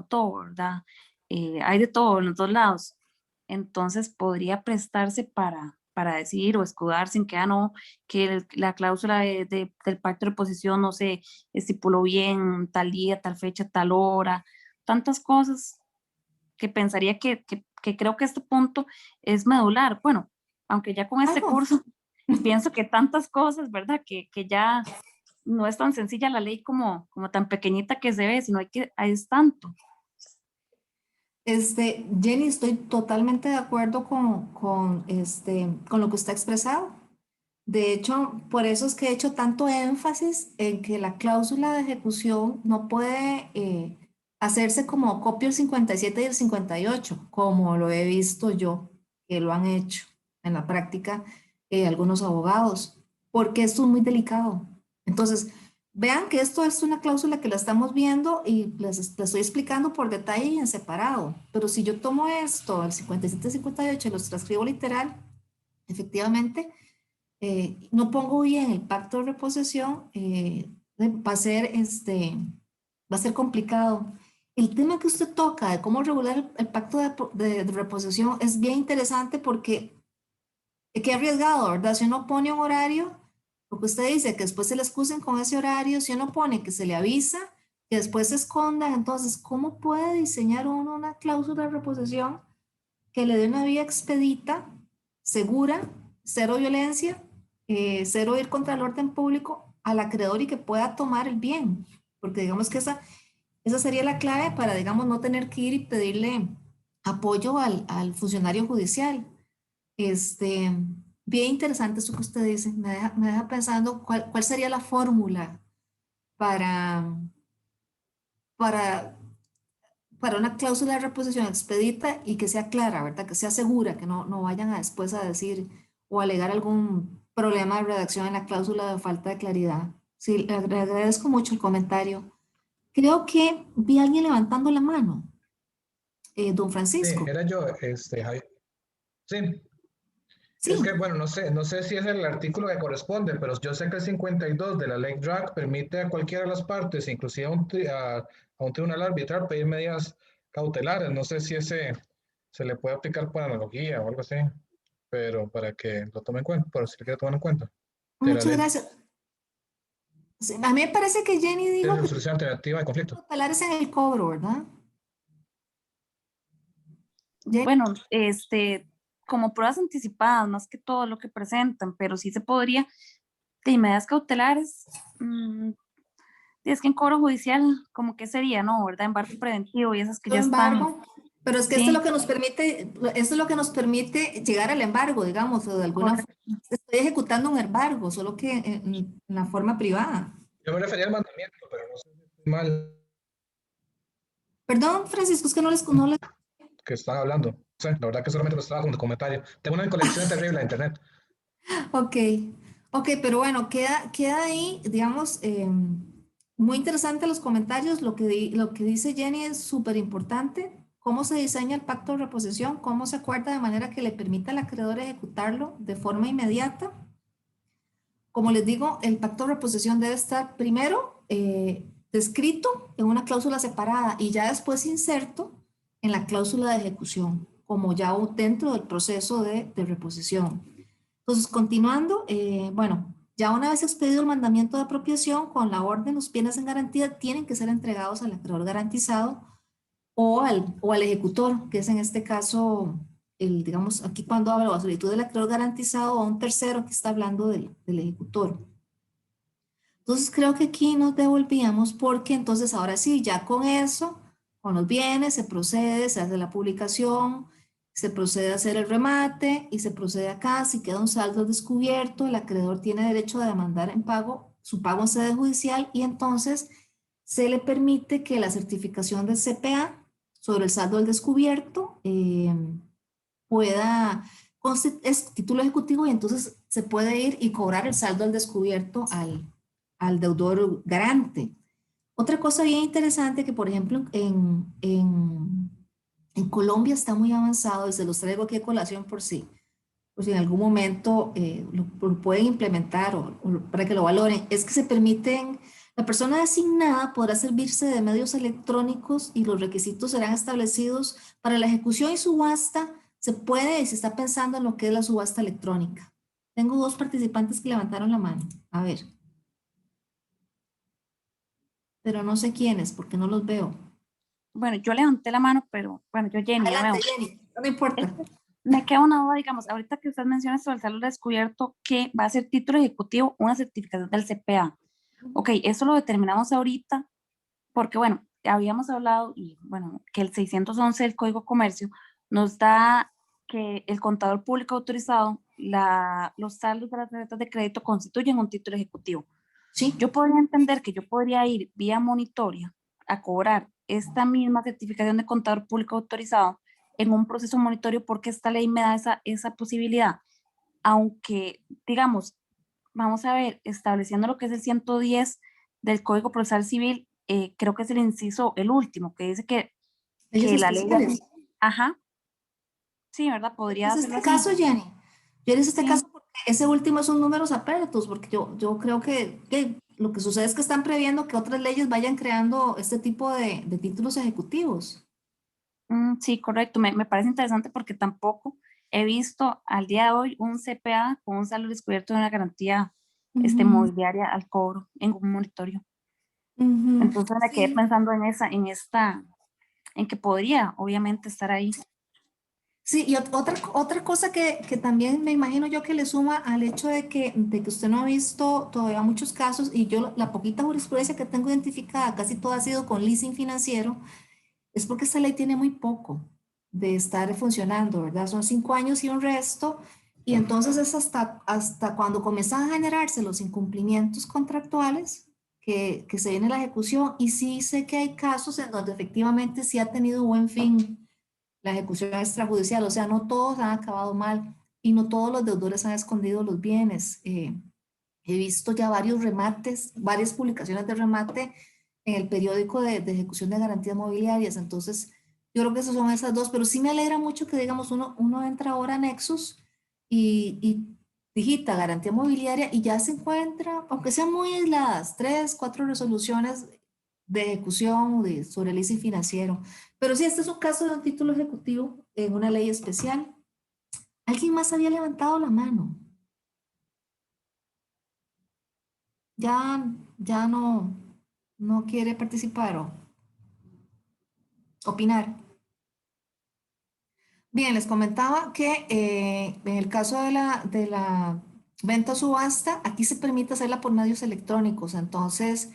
S5: todo, ¿verdad? Hay de todo en los dos lados. Entonces podría prestarse para decir o escudarse en que, no, que la cláusula del pacto de reposición no se estipuló bien tal día, tal fecha, tal hora, tantas cosas que pensaría que creo que este punto es medular. Bueno, aunque ya con este
S2: Claro.
S5: curso pienso que tantas cosas, ¿verdad? Que ya no es tan sencilla la ley como tan pequeñita que se ve, sino es tanto.
S2: Jenny, estoy totalmente de acuerdo con lo que usted ha expresado. De hecho, por eso es que he hecho tanto énfasis en que la cláusula de ejecución no puede hacerse como copio el 57 y el 58, como lo he visto yo, que lo han hecho en la práctica algunos abogados, porque esto es muy delicado. Entonces, vean que esto es una cláusula que la estamos viendo y les estoy explicando por detalle y en separado. Pero si yo tomo esto, el 57 y 58, y los transcribo literal, efectivamente, no pongo bien el pacto de reposición, va a ser complicado. El tema que usted toca de cómo regular el pacto de reposición es bien interesante porque qué arriesgado, ¿verdad? Si uno pone un horario, lo que usted dice, que después se le excusen con ese horario, si uno pone que se le avisa, que después se escondan, entonces, ¿cómo puede diseñar uno una cláusula de reposición que le dé una vía expedita, segura, cero violencia, cero ir contra el orden público al acreedor y que pueda tomar el bien? Porque digamos que esa sería la clave para, digamos, no tener que ir y pedirle apoyo al funcionario judicial. Este, bien interesante eso que usted dice, me deja pensando cuál sería la fórmula para, para, para una cláusula de reposición expedita y que sea clara, ¿verdad? Que sea segura, que no vayan a después a decir o alegar algún problema de redacción en la cláusula de falta de claridad. Sí, le agradezco mucho el comentario. Creo que vi a alguien levantando la mano, don
S6: Sí,
S2: Francisco.
S6: era yo, Javi. Sí, es
S2: Sí,
S6: que, bueno, no sé si es el artículo que corresponde, pero yo sé que el 52 de la ley DRAC permite a cualquiera de las partes, inclusive a un tribunal arbitral, pedir medidas cautelares. No sé si ese se le puede aplicar por analogía o algo así, pero para que lo tomen en cuenta, por si lo quiere tomar en cuenta, de la
S2: muchas
S6: ley
S2: gracias. Sí, a mí me parece que Jenny
S6: de
S2: dijo que
S6: resolución alternativa de conflicto.
S2: cautelares en el cobro, ¿verdad? Jenny,
S5: Bueno, como pruebas anticipadas, más que todo lo que presentan, pero sí se podría, de medidas cautelares, es que en cobro judicial, como que sería, ¿no? ¿Verdad? Embargo preventivo y esas que
S2: no
S5: ya están,
S2: embargo, pero es que esto es lo
S5: sí,
S2: que nos permite, esto es lo que nos permite llegar al embargo, digamos, o de alguna forma.
S5: correcto.
S2: Estoy ejecutando un embargo, solo que en la forma privada.
S6: Yo me refería al mandamiento, pero no sé si estoy mal
S2: Perdón, Francisco, es que no les...
S6: que están hablando. No sé, la verdad que solamente lo estaba como comentario. Tengo una conexión terrible a internet.
S2: Ok, ok, pero bueno, queda ahí, digamos, muy interesante los comentarios. Lo que dice Jenny es súper importante. Cómo se diseña el pacto de reposición, cómo se acuerda de manera que le permita al acreedor ejecutarlo de forma inmediata. Como les digo, el pacto de reposición debe estar primero descrito en una cláusula separada y ya después inserto en la cláusula de ejecución, como ya dentro del proceso de reposición. Entonces, continuando, bueno, Ya una vez expedido el mandamiento de apropiación, con la orden, los bienes en garantía tienen que ser entregados al acreedor garantizado o al ejecutor, que es en este caso, digamos, aquí cuando hablo de la solicitud del acreedor garantizado o a un tercero que está hablando del ejecutor. Entonces creo que aquí nos devolvíamos porque entonces ahora sí, ya con eso, con los bienes se procede, se hace la publicación, se procede a hacer el remate y se procede acá. Si queda un saldo descubierto, el acreedor tiene derecho a demandar en pago, su pago en sede judicial y entonces se le permite que la certificación del CPA sobre el saldo del descubierto pueda, es título ejecutivo y entonces se puede ir y cobrar el saldo al descubierto al deudor garante. Otra cosa bien interesante que, por ejemplo, en Colombia está muy avanzado, y se los traigo aquí a colación por si en algún momento lo pueden implementar o para que lo valoren, es que se permiten, la persona designada podrá servirse de medios electrónicos y los requisitos serán establecidos para la ejecución y subasta. Se puede, y se está pensando en lo que es la subasta electrónica. Tengo dos participantes que levantaron la mano. A ver. Pero no sé quiénes, porque no los veo.
S5: Bueno, yo levanté la mano, pero bueno, yo Jenny, ya
S2: Adelante,
S5: veo.
S2: Jenny, no me importa.
S5: Es que me queda una duda, digamos, ahorita que usted menciona sobre el saldo descubierto, que va a ser título ejecutivo, una certificación del CPA. Ok, eso lo determinamos ahorita, porque bueno, habíamos hablado, y bueno, que el 611 del Código de Comercio nos da que el contador público autorizado, los saldos de las tarjetas de crédito constituyen un título ejecutivo.
S2: Sí.
S5: Yo podría entender que yo podría ir vía monitoria a cobrar esta misma certificación de contador público autorizado en un proceso monitorio porque esta ley me da esa posibilidad. Aunque, digamos, vamos a ver, estableciendo lo que es el 110 del Código Procesal Civil, creo que es el inciso, el último, que dice que
S2: Leyes
S5: la ley...
S2: especiales.
S5: Ajá. Sí, ¿verdad? Podría
S2: Es
S5: hacerlo
S2: este
S5: así.
S2: caso, Jenny. Yo eres este
S5: Sí.
S2: caso porque ese último es un números apertos, porque yo creo que lo que sucede es que están previendo que otras leyes vayan creando este tipo de títulos ejecutivos.
S5: Sí, correcto. Me parece interesante porque tampoco he visto al día de hoy un CPA con un saldo descubierto de una garantía
S2: Ujú,
S5: mobiliaria al cobro en un monitorio.
S2: ujú.
S5: Entonces me quedé
S2: Sí.
S5: pensando en que podría obviamente estar ahí.
S2: Sí, y otra cosa que también me imagino yo que le suma al hecho de que usted no ha visto todavía muchos casos, y yo la poquita jurisprudencia que tengo identificada, casi toda ha sido con leasing financiero, es porque esta ley tiene muy poco de estar funcionando, ¿verdad? Son 5 años y un resto, y entonces es hasta cuando comienzan a generarse los incumplimientos contractuales que se viene la ejecución, y sí sé que hay casos en donde efectivamente sí ha tenido buen fin la ejecución extrajudicial, o sea, no todos han acabado mal y no todos los deudores han escondido los bienes. He visto ya varios remates, varias publicaciones de remate en el periódico de ejecución de garantías mobiliarias, entonces yo creo que esas son esas dos, pero sí me alegra mucho que digamos uno entra ahora a Nexus y digita garantía mobiliaria y ya se encuentra, aunque sean muy aisladas, 3, 4 resoluciones de ejecución sobre el leasing financiero. Pero sí, este es un caso de un título ejecutivo en una ley especial. ¿Alguien más había levantado la mano? Ya no quiere participar o opinar. Bien, les comentaba que en el caso de la venta o subasta, aquí se permite hacerla por medios electrónicos. Entonces,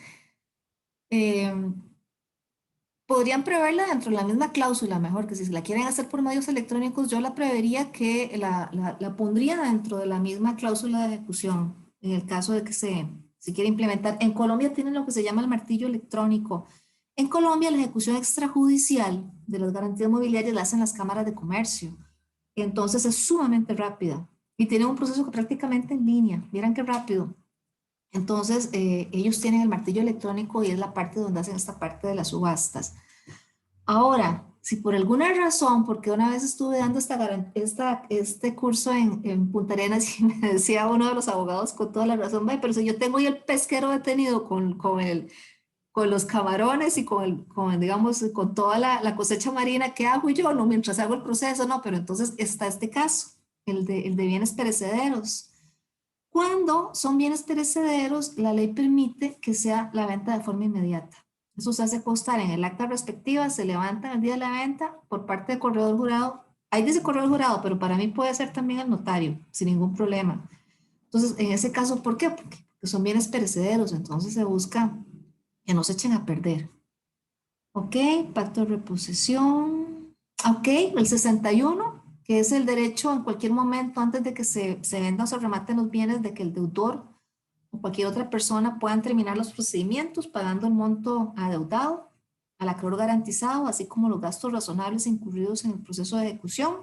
S2: eh, podrían preverla dentro de la misma cláusula, mejor que si la quieren hacer por medios electrónicos, yo la prevería que la pondría dentro de la misma cláusula de ejecución, en el caso de que se quiera implementar. En Colombia tienen lo que se llama el martillo electrónico. En Colombia la ejecución extrajudicial de las garantías mobiliarias la hacen las cámaras de comercio. Entonces es sumamente rápida y tiene un proceso que prácticamente en línea. Vieran qué rápido. Entonces, ellos tienen el martillo electrónico y es la parte donde hacen esta parte de las subastas. Ahora, si por alguna razón, porque una vez estuve dando este curso en Punta Arenas y me decía uno de los abogados con toda la razón, "Ve, pero si yo tengo ahí el pesquero detenido con los camarones y digamos, con toda la cosecha marina, ¿qué hago yo? No, mientras hago el proceso, no, pero entonces está este caso, el de bienes perecederos. Cuando son bienes perecederos, la ley permite que sea la venta de forma inmediata. Eso se hace constar en el acta respectiva, se levanta el día de la venta por parte del corredor jurado. Ahí dice corredor jurado, pero para mí puede ser también el notario, sin ningún problema. Entonces, en ese caso, ¿por qué? Porque son bienes perecederos, entonces se busca que no se echen a perder. Ok, pacto de reposición. Ok, el 61, que es el derecho en cualquier momento antes de que se vendan o se rematen los bienes, de que el deudor o cualquier otra persona puedan terminar los procedimientos pagando el monto adeudado al acreedor garantizado, así como los gastos razonables incurridos en el proceso de ejecución.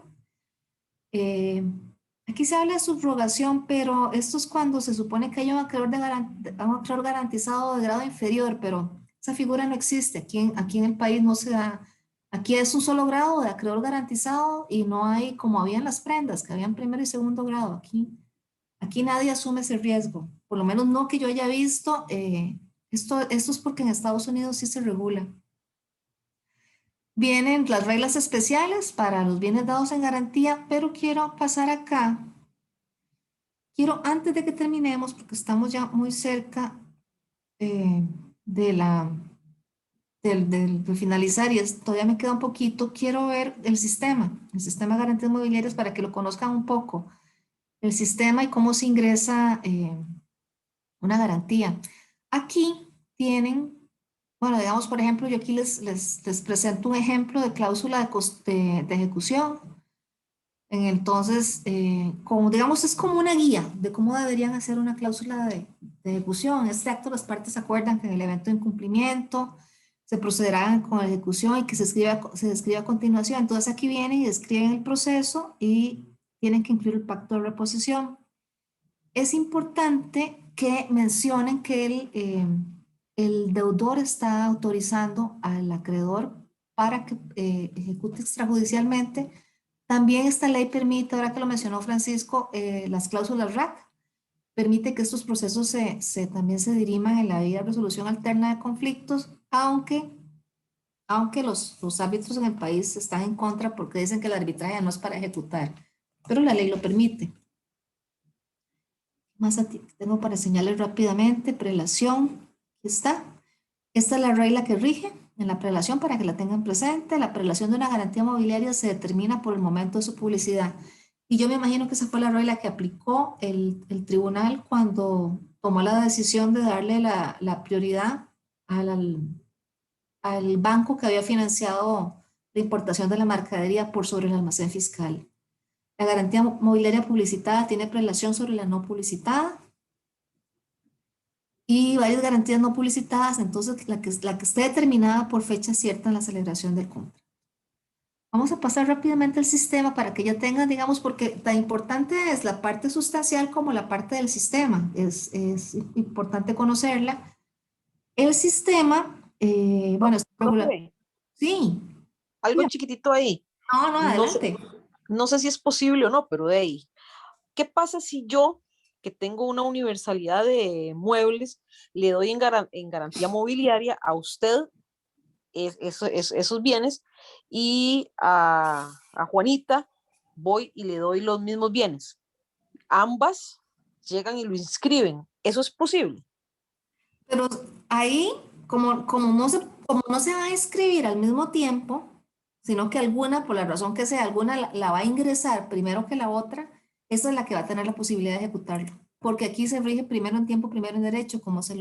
S2: Aquí se habla de subrogación, pero esto es cuando se supone que hay un acreedor, un acreedor garantizado de grado inferior, pero esa figura no existe. Aquí en el país no se da. Aquí es un solo grado de acreedor garantizado y no hay, como habían las prendas, que habían primero y segundo grado. Aquí nadie asume ese riesgo, por lo menos no que yo haya visto. Esto es porque en Estados Unidos sí se regula. Vienen las reglas especiales para los bienes dados en garantía, pero quiero pasar acá. Quiero, antes de que terminemos, porque estamos ya muy cerca de de finalizar y todavía me queda un poquito, quiero ver el sistema de garantías mobiliarias para que lo conozcan un poco. El sistema y cómo se ingresa una garantía. Aquí tienen, bueno, digamos, por ejemplo, yo aquí les presento un ejemplo de cláusula de ejecución. Entonces, como digamos, es como una guía de cómo deberían hacer una cláusula de ejecución. En este acto, las partes acuerdan que en el evento de incumplimiento se procederá con la ejecución y que se describe a continuación. Entonces, aquí vienen y describen el proceso y tienen que incluir el pacto de reposición. Es importante que mencionen que el deudor está autorizando al acreedor para que ejecute extrajudicialmente. También esta ley permite, ahora que lo mencionó Francisco, las cláusulas RAC, permite que estos procesos también se diriman en la vía de resolución alterna de conflictos, aunque los árbitros en el país están en contra porque dicen que el arbitraje no es para ejecutar, pero la ley lo permite. Más tengo para señalar rápidamente, prelación, aquí está. Esta es la regla que rige en la prelación para que la tengan presente. La prelación de una garantía mobiliaria se determina por el momento de su publicidad. Y yo me imagino que esa fue la regla que aplicó el tribunal cuando tomó la decisión de darle la prioridad al banco que había financiado la importación de la mercadería por sobre el almacén fiscal. La garantía mobiliaria publicitada tiene prelación sobre la no publicitada y varias garantías no publicitadas, entonces la que esté determinada por fecha cierta en la celebración del contrato. Vamos a pasar rápidamente al sistema para que ya tengan, digamos, porque tan importante es la parte sustancial como la parte del sistema. Es importante conocerla. El sistema, bueno, está regulado.
S4: Profe,
S2: Sí.
S4: algo
S2: Sí.
S4: chiquitito ahí.
S2: No, adelante.
S4: No sé si es posible o no, pero de ahí. ¿Qué pasa si yo, que tengo una universalidad de muebles, le doy en garantía mobiliaria a usted esos bienes y a Juanita voy y le doy los mismos bienes? Ambas llegan y lo inscriben. ¿Eso es posible?
S2: Pero ahí, como no se va a inscribir al mismo tiempo, sino que alguna, por la razón que sea, alguna la va a ingresar primero que la otra, esa es la que va a tener la posibilidad de ejecutarlo. Porque aquí se rige primero en tiempo, primero en derecho, como está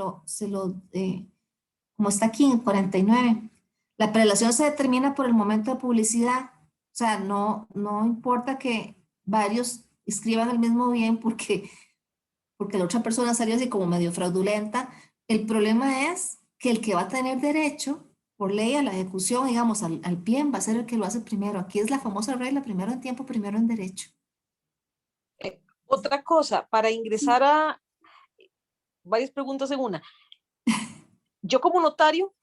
S2: aquí en 49. La prelación se determina por el momento de publicidad. O sea, no importa que varios escriban el mismo bien porque la otra persona salió así como medio fraudulenta. El problema es que el que va a tener derecho por ley a la ejecución, digamos, al bien, va a ser el que lo hace primero. Aquí es la famosa regla, primero en tiempo, primero en derecho.
S4: Otra cosa, para ingresar a varias preguntas en una. Yo como notario,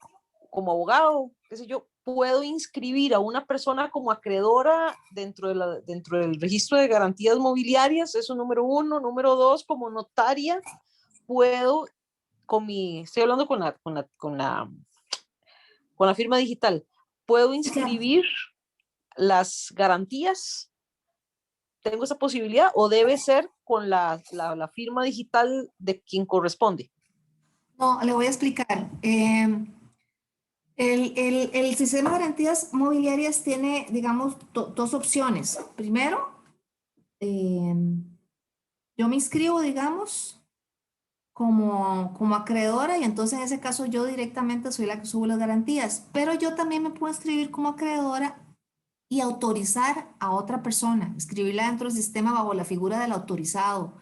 S4: como abogado, qué sé yo, puedo inscribir a una persona como acreedora dentro del registro de garantías mobiliarias, eso número uno. Número dos, como notaria, puedo, estoy hablando con la firma digital, puedo inscribir las garantías. tengo esa posibilidad o debe ser con la firma digital de quien corresponde?
S2: No, le voy a explicar. El sistema de garantías mobiliarias tiene, digamos, dos opciones. Primero, yo me inscribo, digamos, como acreedora y entonces en ese caso yo directamente soy la que subo las garantías, pero yo también me puedo inscribir como acreedora y autorizar a otra persona, escribirla dentro del sistema bajo la figura del autorizado.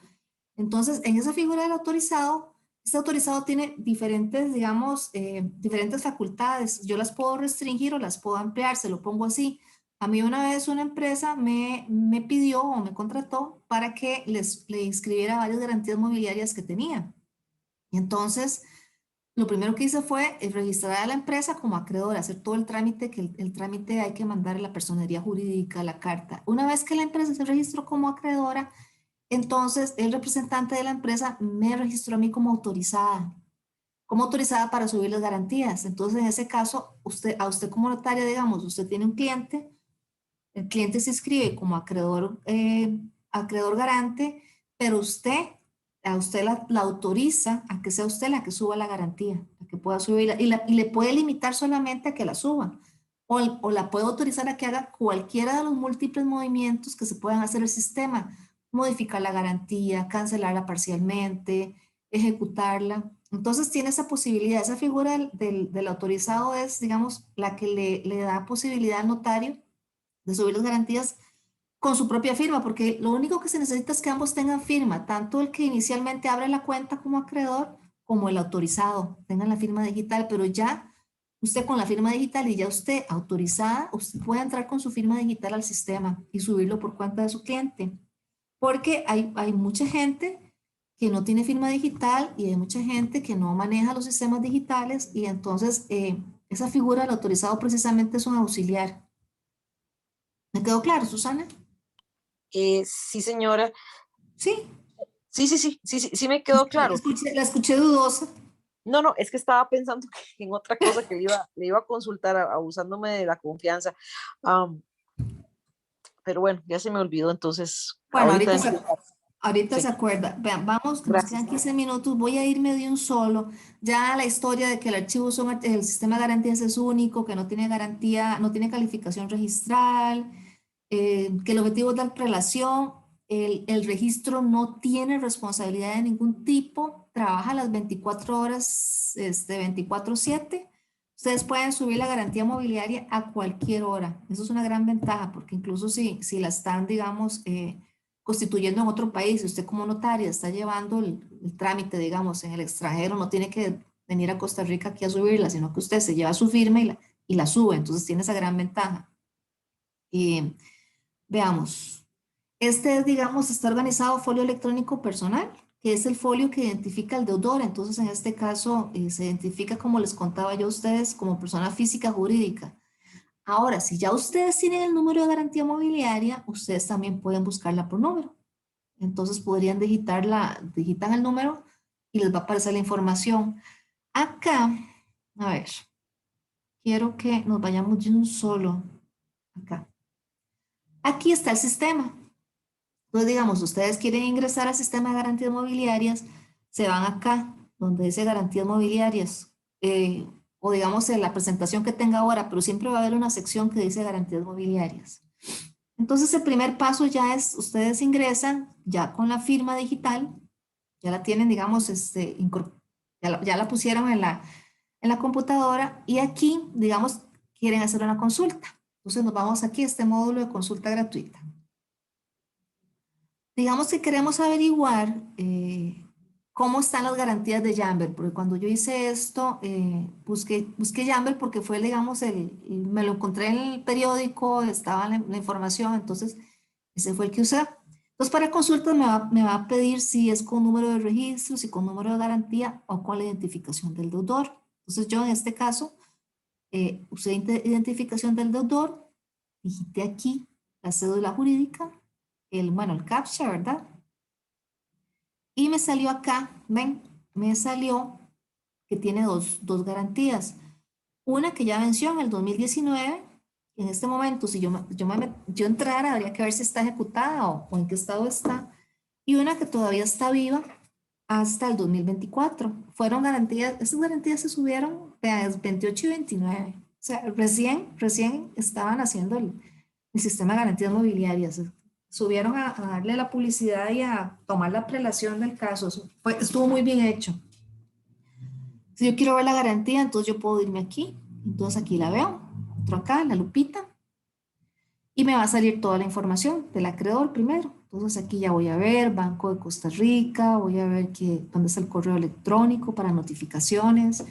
S2: Entonces, en esa figura del autorizado, este autorizado tiene diferentes, digamos, diferentes facultades. Yo las puedo restringir o las puedo ampliar, se lo pongo así. A mí una vez una empresa me pidió o me contrató para que le inscribiera varias garantías mobiliarias que tenía. Y entonces, lo primero que hice fue registrar a la empresa como acreedora, hacer todo el trámite, que el trámite hay que mandar a la personería jurídica, la carta. Una vez que la empresa se registró como acreedora, entonces el representante de la empresa me registró a mí como autorizada para subir las garantías. Entonces, en ese caso, a usted como notaria, digamos, usted tiene un cliente, el cliente se inscribe como acreedor garante, pero a usted la autoriza a que sea usted la que suba la garantía, la que pueda subirla, y le puede limitar solamente a que la suba, o la puede autorizar a que haga cualquiera de los múltiples movimientos que se puedan hacer en el sistema, modificar la garantía, cancelarla parcialmente, ejecutarla. Entonces tiene esa posibilidad, esa figura del autorizado es, digamos, la que le da posibilidad al notario de subir las garantías con su propia firma, porque lo único que se necesita es que ambos tengan firma, tanto el que inicialmente abre la cuenta como acreedor, como el autorizado, tengan la firma digital, pero ya usted con la firma digital y ya usted autorizada, usted puede entrar con su firma digital al sistema y subirlo por cuenta de su cliente, porque hay mucha gente que no tiene firma digital y hay mucha gente que no maneja los sistemas digitales y entonces esa figura del autorizado precisamente es un auxiliar. ¿Me quedó claro, Susana?
S4: Sí, señora.
S2: Sí,
S4: Sí me quedó claro.
S2: la escuché dudosa.
S4: No, no, es que estaba pensando en otra cosa que le iba a consultar, abusándome de la confianza. Pero bueno, ya se me olvidó, entonces
S2: Bueno,
S4: ahorita
S2: ahorita se
S4: sí,
S2: acuerda. Vean, vamos, que nos
S4: gracias.
S2: quedan 15 minutos. Voy a irme de un solo. Ya la historia de que el sistema de garantías es único, que no tiene garantía, no tiene calificación registral, que el objetivo es dar prelación. El registro no tiene responsabilidad de ningún tipo, trabaja las 24 horas, 24/7. Ustedes pueden subir la garantía mobiliaria a cualquier hora. Eso es una gran ventaja, porque incluso si la están, digamos, constituyendo en otro país, si usted como notaria está llevando el trámite, digamos, en el extranjero, no tiene que venir a Costa Rica aquí a subirla, sino que usted se lleva su firma y la sube. Entonces tiene esa gran ventaja. Y veamos. Este, digamos, está organizado folio electrónico personal, que es el folio que identifica al deudor. Entonces, en este caso, se identifica, como les contaba yo a ustedes, como persona física jurídica. Ahora, si ya ustedes tienen el número de garantía mobiliaria, ustedes también pueden buscarla por número. Entonces, podrían digitan el número y les va a aparecer la información. Acá, a ver, quiero que nos vayamos de un solo. Acá. Aquí está el sistema. Entonces, digamos, ustedes quieren ingresar al sistema de garantías mobiliarias, se van acá, donde dice garantías mobiliarias, o digamos en la presentación que tenga ahora, pero siempre va a haber una sección que dice garantías mobiliarias. Entonces, el primer paso ya es, ustedes ingresan ya con la firma digital, ya la tienen, digamos, ya la pusieron en la computadora y aquí, digamos, quieren hacer una consulta. Entonces, nos vamos aquí a este módulo de consulta gratuita. Digamos que queremos averiguar cómo están las garantías de Jamber, porque cuando yo hice esto, busqué Jamber porque fue, digamos, me lo encontré en el periódico, estaba la información, entonces ese fue el que usé. Entonces, para consultas me va a pedir si es con número de registro, si con número de garantía o con la identificación del deudor. Entonces, yo en este caso usé identificación del deudor, digité aquí la cédula jurídica, bueno, el CAPTCHA, ¿verdad? Y me salió acá, ven, me salió que tiene dos garantías. Una que ya venció en el 2019, en este momento, si yo entrara, habría que ver si está ejecutada o en qué estado está, y una que todavía está viva hasta el 2024. Fueron garantías, estas garantías se subieron, vean, 28 y 29. O sea, recién estaban haciendo el sistema de garantías mobiliarias. Subieron a darle la publicidad y a tomar la prelación del caso. Estuvo muy bien hecho. Si yo quiero ver la garantía, entonces yo puedo irme aquí. Entonces aquí la veo. Entro acá, la lupita. Y me va a salir toda la información del acreedor primero. Entonces aquí ya voy a ver Banco de Costa Rica, voy a ver dónde está el correo electrónico para notificaciones.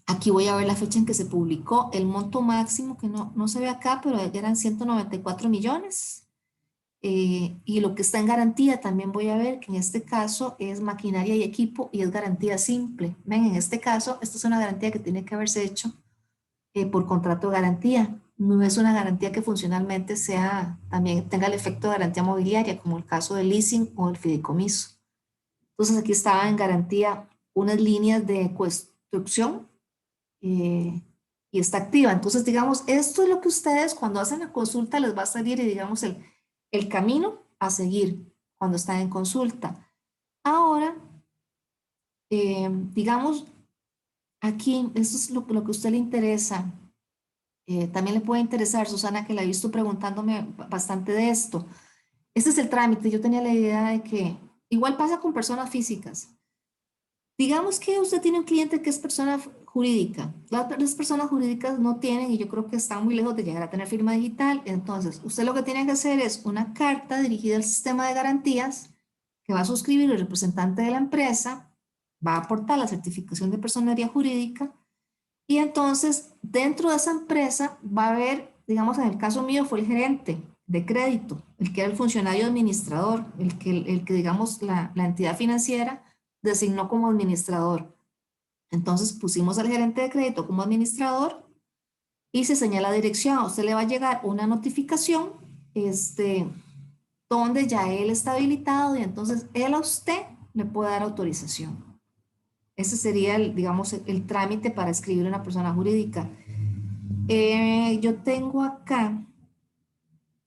S2: Aquí voy a ver la fecha en que se publicó, el monto máximo, que no se ve acá, pero eran 194 millones. Y lo que está en garantía también voy a ver que en este caso es maquinaria y equipo y es garantía simple. Ven, en este caso, esta es una garantía que tiene que haberse hecho por contrato de garantía. No es una garantía que funcionalmente también tenga el efecto de garantía mobiliaria, como el caso del leasing o el fideicomiso. Entonces aquí estaba en garantía unas líneas de construcción y está activa. Entonces, digamos, esto es lo que ustedes cuando hacen la consulta les va a salir y digamos el camino a seguir cuando están en consulta. Ahora, digamos, aquí, esto es lo que a usted le interesa. También le puede interesar, Susana, que la he visto preguntándome bastante de esto. Este es el trámite. Yo tenía la idea de que igual pasa con personas físicas. Digamos que usted tiene un cliente que es persona jurídica. Las personas jurídicas no tienen, y yo creo que están muy lejos de llegar a tener firma digital. Entonces, usted lo que tiene que hacer es una carta dirigida al sistema de garantías que va a suscribir el representante de la empresa, va a aportar la certificación de personería jurídica. Y entonces, dentro de esa empresa va a haber, digamos, en el caso mío fue el gerente de crédito, el que era el funcionario administrador, el que digamos, la entidad financiera designó como administrador. Entonces, pusimos al gerente de crédito como administrador y se señala dirección. A usted le va a llegar una notificación donde ya él está habilitado y entonces él a usted le puede dar autorización. Ese sería, digamos, el trámite para escribir una persona jurídica. Yo tengo acá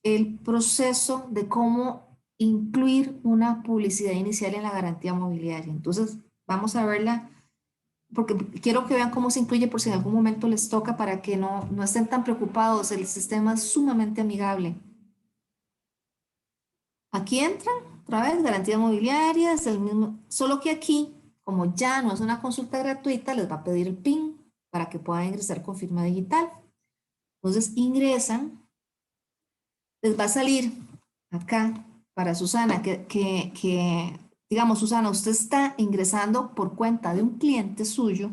S2: el proceso de cómo incluir una publicidad inicial en la garantía mobiliaria. Entonces, vamos a verla, porque quiero que vean cómo se incluye por si en algún momento les toca para que no estén tan preocupados. El sistema es sumamente amigable. Aquí entran, otra vez, garantía mobiliaria, es el mismo, solo que aquí, como ya no es una consulta gratuita, les va a pedir el PIN para que puedan ingresar con firma digital. Entonces ingresan, les va a salir acá para Susana, digamos, Susana, usted está ingresando por cuenta de un cliente suyo,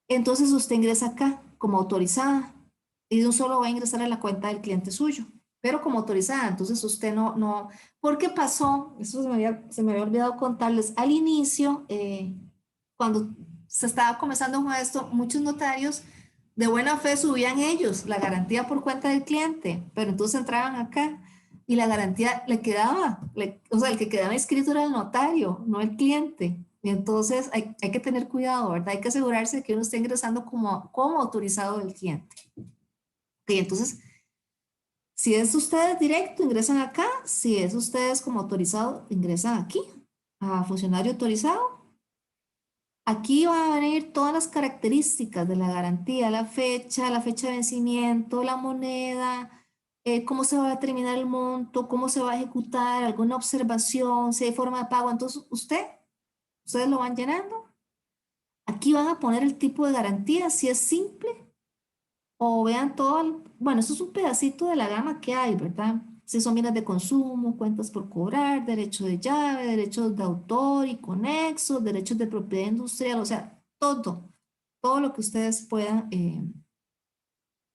S2: entonces usted ingresa acá como autorizada y de un solo va a ingresar a la cuenta del cliente suyo, pero como autorizada, entonces usted no, porque pasó, eso se me había olvidado contarles, al inicio, cuando se estaba comenzando con esto, muchos notarios de buena fe subían ellos la garantía por cuenta del cliente, pero entonces entraban acá y la garantía le quedaba, o sea, el que quedaba inscrito era el notario, no el cliente. Y entonces hay que tener cuidado, ¿verdad? Hay que asegurarse de que uno esté ingresando como autorizado del cliente. Ok, entonces, si es ustedes directo, ingresan acá. Si es ustedes como autorizado, ingresan aquí, a funcionario autorizado. Aquí van a venir todas las características de la garantía, la fecha de vencimiento, la moneda, cómo se va a determinar el monto, cómo se va a ejecutar, alguna observación, si hay forma de pago. Entonces, ustedes lo van llenando. Aquí van a poner el tipo de garantía, si es simple, o vean todo, bueno, eso es un pedacito de la gama que hay, ¿verdad? Si son bienes de consumo, cuentas por cobrar, derecho de llave, derechos de autor y conexos, derechos de propiedad industrial, o sea, todo lo que ustedes puedan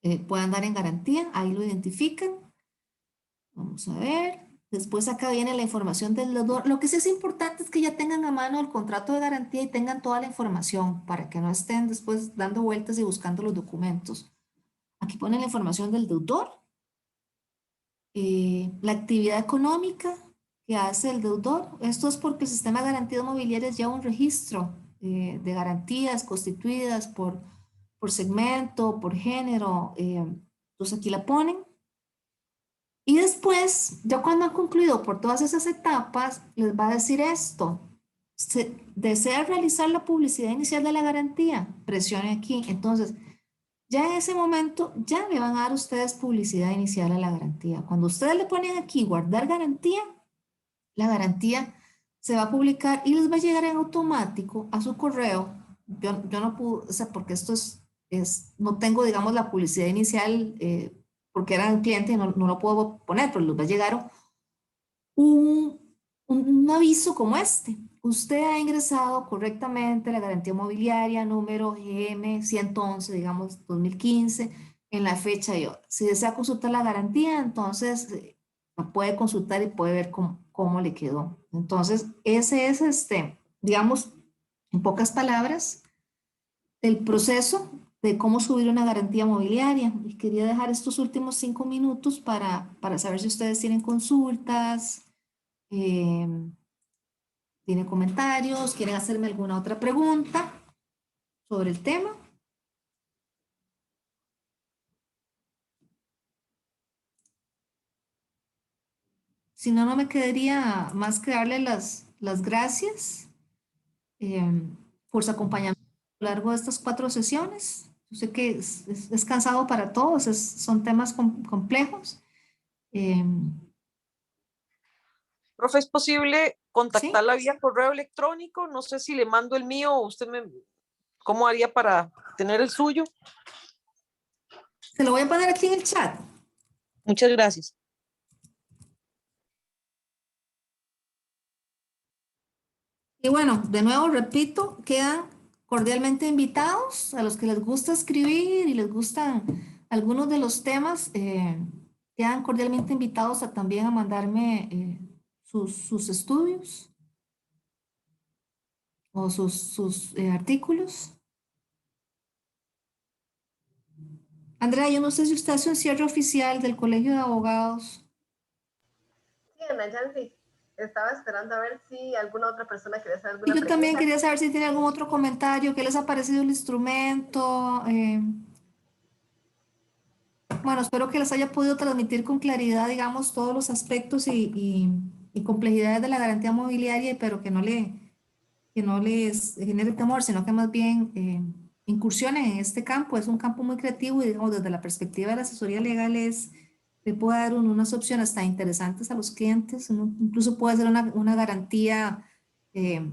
S2: dar en garantía, ahí lo identifican. Vamos a ver. Después acá viene la información del deudor. Lo que sí es importante es que ya tengan a mano el contrato de garantía y tengan toda la información para que no estén después dando vueltas y buscando los documentos. Aquí ponen la información del deudor, la actividad económica que hace el deudor. Esto es porque el sistema de garantías mobiliarias lleva un registro de garantías constituidas por por segmento, por género. Entonces aquí la ponen. Y después, ya cuando han concluido por todas esas etapas, les va a decir esto. ¿Desea realizar la publicidad inicial de la garantía? Presione aquí. Entonces, ya en ese momento, ya le van a dar ustedes publicidad inicial a la garantía. Cuando ustedes le ponen aquí guardar garantía, la garantía se va a publicar y les va a llegar en automático a su correo. Yo no pude, o sea, porque esto no tengo, digamos, la publicidad inicial, porque era un cliente y no lo puedo poner, pero les va a llegar un aviso como este. Usted ha ingresado correctamente la garantía mobiliaria número GM 111, digamos, 2015, en la fecha y hora. Si desea consultar la garantía, entonces la puede consultar y puede ver cómo le quedó. Entonces, ese es, digamos, en pocas palabras, el proceso de cómo subir una garantía mobiliaria. Y quería dejar estos últimos 5 minutos para saber si ustedes tienen consultas, tienen comentarios, quieren hacerme alguna otra pregunta sobre el tema. Si no, no me quedaría más que darle las gracias por su acompañamiento a lo largo de estas 4 sesiones. Yo sé que es cansado para todos, son temas complejos.
S4: Profe, ¿es posible
S2: Sí,
S4: contactarla vía correo electrónico? No sé si le mando el mío o ¿cómo haría para tener el suyo?
S2: se lo voy a poner aquí en el chat.
S4: Muchas gracias.
S2: Y bueno, de nuevo repito, quedan cordialmente invitados a los que les gusta escribir y les gustan algunos de los temas, quedan cordialmente invitados también a mandarme sus estudios o sus artículos. Andrea, yo no sé si usted hace un cierre oficial del Colegio de Abogados.
S1: Sí, Ana Yancy, estaba esperando a ver si alguna otra persona quería hacer
S2: Y
S1: alguna
S2: yo también
S1: pregunta.
S2: quería saber si tiene algún otro comentario, qué les ha parecido el instrumento. Bueno, espero que les haya podido transmitir con claridad, digamos, todos los aspectos y complejidades de la garantía mobiliaria, pero que no les genere temor, sino que más bien incursionen en este campo. Es un campo muy creativo y, digamos, desde la perspectiva de la asesoría legal le puede dar unas opciones tan interesantes a los clientes. Incluso puede ser una garantía eh,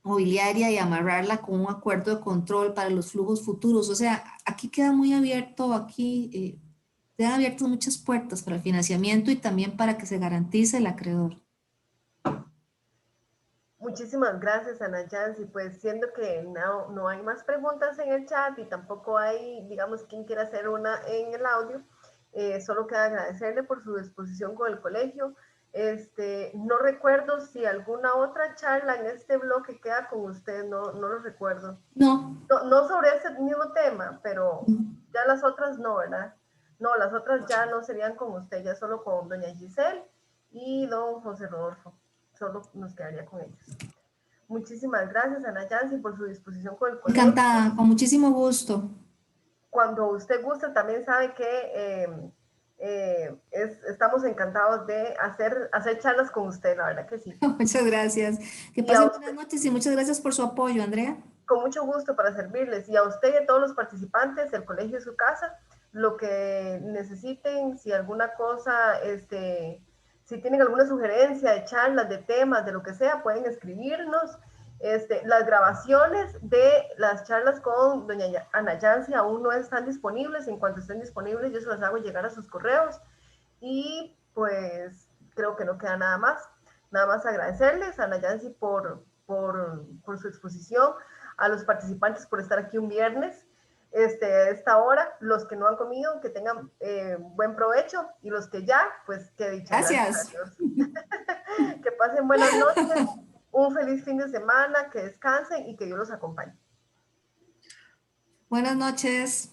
S2: mobiliaria y amarrarla con un acuerdo de control para los flujos futuros. O sea, aquí queda muy abierto, aquí quedan abiertas muchas puertas para el financiamiento y también para que se garantice el acreedor.
S1: Muchísimas gracias, Ana Yancy. Pues siendo que no hay más preguntas en el chat y tampoco hay, digamos, quien quiera hacer una en el audio, solo queda agradecerle por su disposición con el colegio. No recuerdo si alguna otra charla en este bloque queda con usted, no lo recuerdo.
S2: No.
S1: No sobre ese mismo tema, pero ya las otras no, ¿verdad? No, las otras ya no serían con usted, ya solo con doña Giselle y don José Rodolfo. Solo nos quedaría con ellos. Muchísimas gracias, Ana Yancy, por su disposición con el colegio.
S2: Encantada, con muchísimo gusto.
S1: Cuando usted guste, también sabe que estamos encantados de hacer charlas con usted, la verdad que sí.
S2: Muchas gracias. Que pasen buenas noches y muchas gracias por su apoyo, Andrea.
S1: Con mucho gusto para servirles. Y a usted y a todos los participantes, el colegio es su casa. Lo que necesiten, si alguna cosa, si tienen alguna sugerencia de charlas, de temas, de lo que sea, pueden escribirnos. Las grabaciones de las charlas con doña Ana Yancy aún no están disponibles. En cuanto estén disponibles, yo se las hago llegar a sus correos. Y pues creo que no queda nada más. Nada más agradecerles a Ana Yancy por su exposición, a los participantes por estar aquí un viernes. A esta hora, los que no han comido, que tengan buen provecho, y los que ya, pues qué dicha.
S2: Gracias.
S1: Que pasen buenas noches, un feliz fin de semana, que descansen y que Dios los acompañe.
S2: Buenas noches.